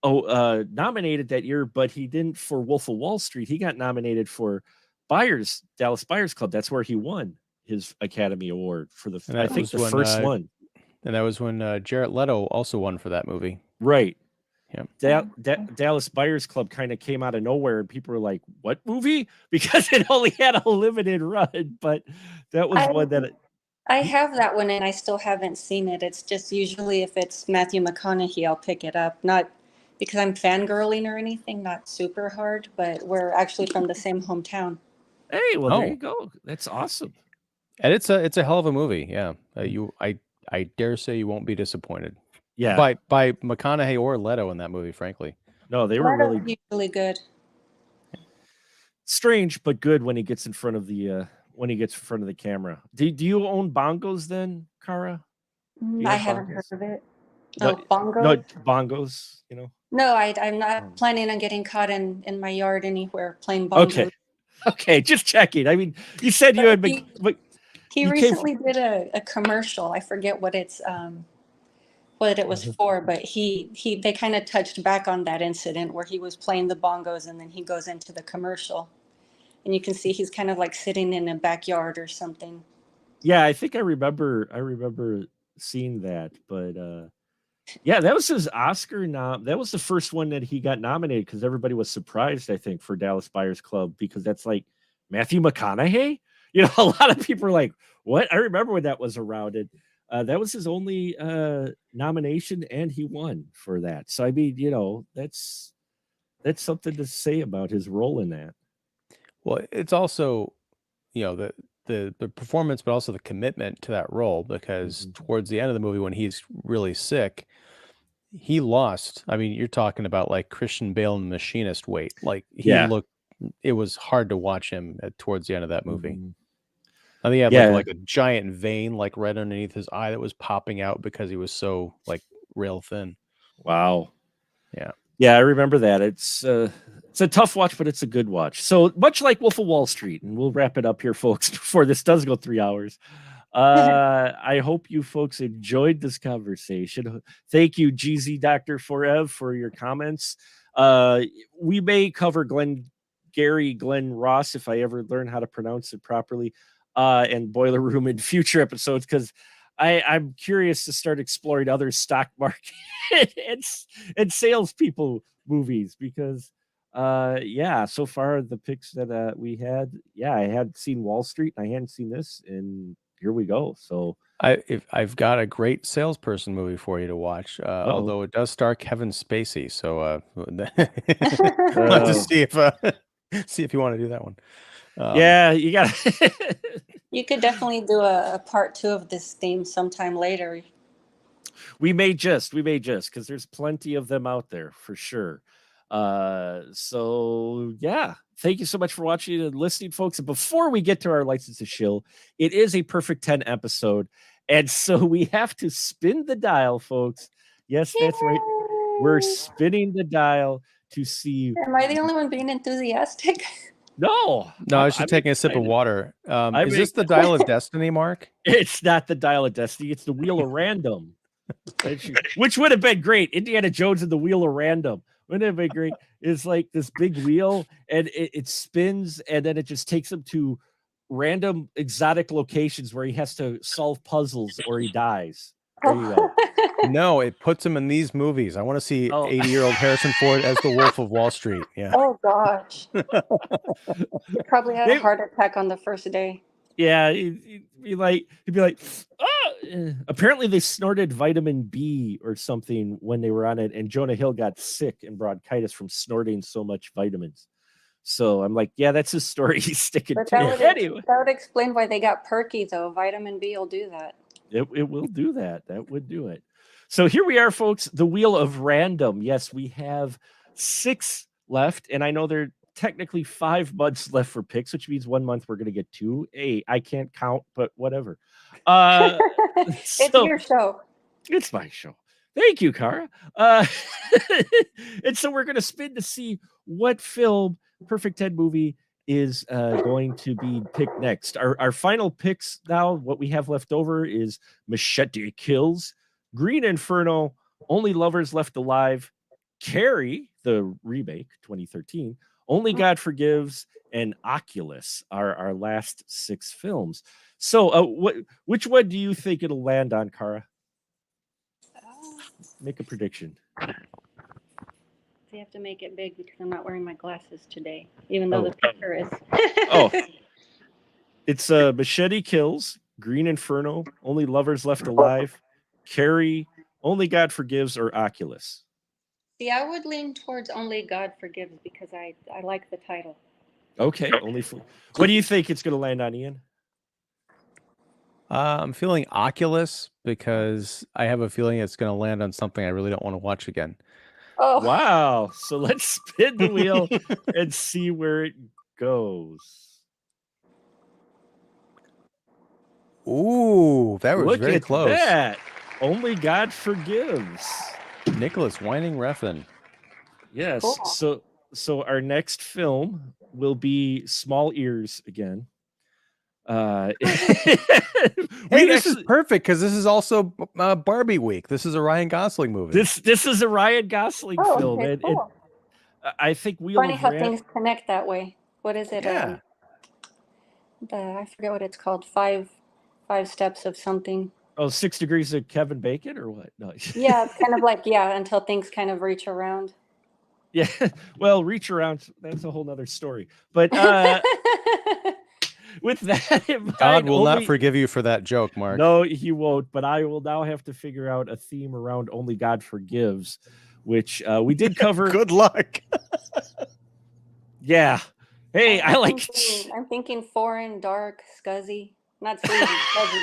nominated that year, but he didn't for Wolf of Wall Street. He got nominated for Dallas Buyers Club. That's where he won his Academy Award for And I that think was the when first one. And that was when Jared Leto also won for that movie. Right. Yeah. Dallas Buyers Club kind of came out of nowhere, and people were like, "What movie?" Because it only had a limited run. But that was one that I have that one, and I still haven't seen it. It's just usually if it's Matthew McConaughey, I'll pick it up. Not because I'm fangirling or anything, not super hard, but we're actually from the same hometown. Hey, well, there Oh. you go. That's awesome. And it's a hell of a movie. Yeah. I dare say you won't be disappointed. Yeah. By McConaughey or Leto in that movie, frankly. No, they were Leto's really usually good. strange, but good when he gets in front of the camera. Do you own bongos then, Kara? You I have haven't bongos? heard of it. No, Oh, bongo? No bongos, you know. No, I'm not planning on getting caught in my yard anywhere playing bongos. Okay, just checking. I mean, you said you had been. He you recently did a commercial. I forget what it was for, but they kind of touched back on that incident where he was playing the bongos, and then he goes into the commercial, and you can see he's kind of like sitting in a backyard or something. Yeah, I think I remember seeing that, but yeah, that was his Oscar nom. That was the first one that he got nominated because everybody was surprised, I think, for Dallas Buyers Club because that's like Matthew McConaughey. You know, a lot of people are like, "What?" I remember when that was around, and that was his only nomination, and he won for that. So I mean, you know, that's something to say about his role in that. Well, it's also, you know, the performance, but also the commitment to that role, because towards the end of the movie, when he's really sick, he lost. I mean, you're talking about like Christian Bale and the Machinist weight. Like it was hard to watch him towards the end of that movie. I think he had like a giant vein like right underneath his eye that was popping out because he was so like rail thin. Wow. Yeah. Yeah, I remember that. It's a tough watch, but it's a good watch. So much like Wolf of Wall Street, and we'll wrap it up here, folks, before this does go 3 hours. I hope you folks enjoyed this conversation. Thank you, GZ Dr. Forev, for your comments. We may cover Glenn Ross if I ever learn how to pronounce it properly, and Boiler Room in future episodes, because I'm curious to start exploring other stock market and salespeople movies because so far the picks that we had, I hadn't seen Wall Street and I hadn't seen this, and here we go. So I've got a great salesperson movie for you to watch, although it does star Kevin Spacey. So let's just see if you want to do that one. Yeah, you got. You could definitely do a part 2 of this theme sometime later. We may just because there's plenty of them out there for sure. So yeah, thank you so much for watching and listening, folks. And before we get to our license to shill, it is a perfect 10 episode, and so we have to spin the dial, folks. Yes, that's right. We're spinning the dial to see. Am I the only one being enthusiastic? No, I was just taking a sip of water. Is this the Dial of Destiny, Mark? It's not the Dial of Destiny. It's the Wheel of Random, which would have been great. Indiana Jones and the Wheel of Random. Wouldn't it have been great? It's like this big wheel, and it spins, and then it just takes him to random exotic locations where he has to solve puzzles or he dies. There you go. No, it puts him in these movies. I want to see 80-year-old Harrison Ford as the Wolf of Wall Street. Yeah. Oh gosh. He probably had a heart attack on the first day. Yeah, he'd be like, oh! Apparently they snorted vitamin B or something when they were on it, and Jonah Hill got sick and bronchitis from snorting so much vitamins. So I'm like, yeah, that's his story. He's sticking to it. Anyway, that would explain why they got perky, though. Vitamin B will do that. It will do that. That would do it. So here we are, folks. The Wheel of Random. Yes, we have 6 left, and I know there are technically 5 months left for picks, which means 1 month we're going to get 2. Hey, I can't count, but whatever. It's your show. It's my show. Thank you, Kara. And so we're going to spin to see what film Perfect 10 movie is going to be picked next. Our final picks now, what we have left over is Machete Kills, Green Inferno, Only Lovers Left Alive, Carrie, the remake, 2013, Only God Forgives, and Oculus are our last 6 films. So which one do you think it'll land on, Kara? Make a prediction. So you have to make it big because I'm not wearing my glasses today, even though Oh. the picture is. Oh. It's Machete Kills, Green Inferno, Only Lovers Left Alive, Carrie, Only God Forgives, or Oculus. See, I would lean towards Only God Forgives because I like the title. Okay, what do you think it's going to land on, Ian? I'm feeling Oculus because I have a feeling it's going to land on something I really don't want to watch again. Oh, Wow. So let's spin the wheel and see where it goes. Ooh, that was Look very at close. that. Only God Forgives. Nicholas Winding Refn. Yes. Cool. So our next film will be Small Ears again. Hey, this is perfect because this is also Barbie week. This is a Ryan Gosling movie. This is a Ryan Gosling film. Okay, cool. I think Wheel Funny of how Ram. things connect that way. What is it? Yeah. I forget what it's called. Five steps of something. Oh, 6 Degrees of Kevin Bacon or what? No. Yeah, it's kind of like, until things kind of reach around. Yeah. Well, reach around. That's a whole nother story. But with that in mind, God will not forgive you for that joke, Mark. No, he won't. But I will now have to figure out a theme around Only God Forgives, which we did cover. Good luck. Yeah. Hey, I'm thinking foreign, dark, scuzzy. Not sleazy, scuzzy.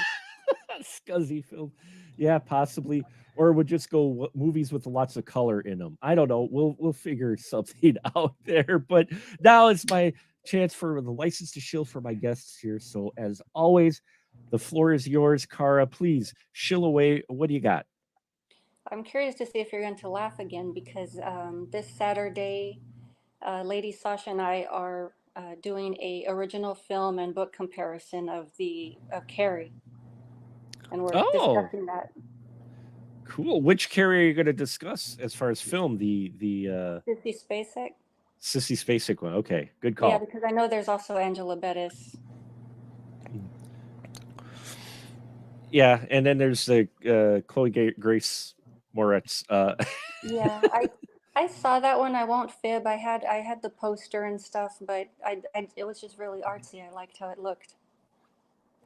Scuzzy film. Yeah, possibly. Or would just go movies with lots of color in them. I don't know. We'll figure something out there. But now it's my chance for the license to shill for my guests here. So as always, the floor is yours, Cara. Please shill away. What do you got? I'm curious to see if you're going to laugh again because this Saturday, Lady Sasha and I are doing a original film and book comparison of Carrie, and we're discussing that. Cool. Which Carrie are you going to discuss as far as film? The Sissy Spacek. Sissy Spacek one. Okay, good call. Yeah, because I know there's also Angela Bettis. Yeah, and then there's the Chloe Grace Moretz. Yeah, I saw that one. I won't fib. I had the poster and stuff, but it was just really artsy. I liked how it looked.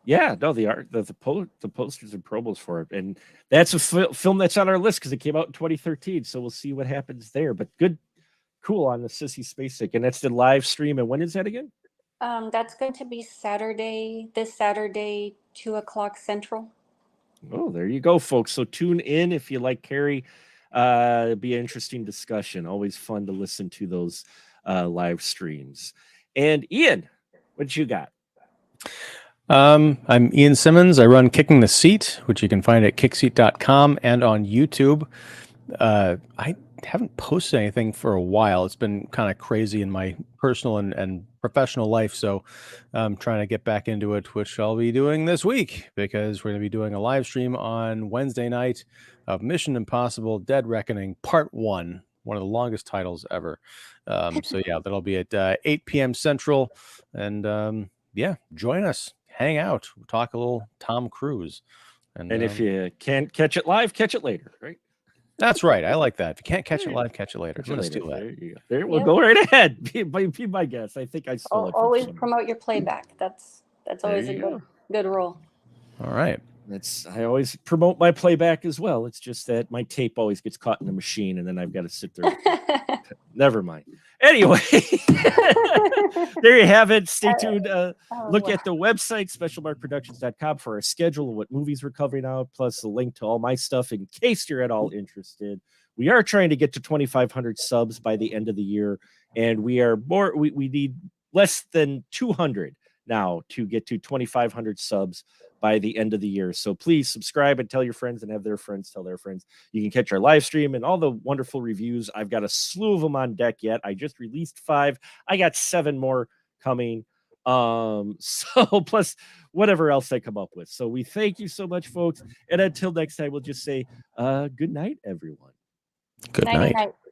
Yeah, no, the art, the posters and promos for it, and that's a film that's on our list because it came out in 2013. So we'll see what happens there. But cool on the Sissy Spacek, and that's the live stream. And when is that again? That's going to be this Saturday, 2:00 Central. Oh, there you go, folks. So tune in if you like Carrie. It'll be an interesting discussion. Always fun to listen to those live streams. And Ian, what you got? I'm Ian Simmons. I run Kicking the Seat, which you can find at kickseat.com and on YouTube. I haven't posted anything for a while. It's been kind of crazy in my personal and professional life, so I'm trying to get back into it, which I'll be doing this week because we're going to be doing a live stream on Wednesday night of Mission Impossible: Dead Reckoning Part 1, one of the longest titles ever. So yeah, that'll be at 8 p.m. Central, and yeah, join us. Hang out, we'll talk a little Tom Cruise. And if you can't catch it live, catch it later, right? That's right. I like that. If you can't catch it live, catch it later. I'm going to steal that. There, we'll go right ahead. Be my guest. I think I stole it. Always promote your playback. That's always a good rule. All right. I always promote my playback as well. It's just that my tape always gets caught in the machine, and then I've got to sit there. Never mind. Anyway, there you have it. Stay tuned. Look at the website, specialmarkproductions.com, for our schedule of what movies we're covering out, plus a link to all my stuff in case you're at all interested. We are trying to get to 2,500 subs by the end of the year, and we need less than 200 now to get to 2,500 subs by the end of the year. So please subscribe and tell your friends and have their friends tell their friends. You can catch our live stream and all the wonderful reviews. I've got a slew of them on deck yet. I just released 5. I got 7 more coming. So plus whatever else I come up with. So we thank you so much, folks. And until next time, we'll just say good night, everyone. Good night.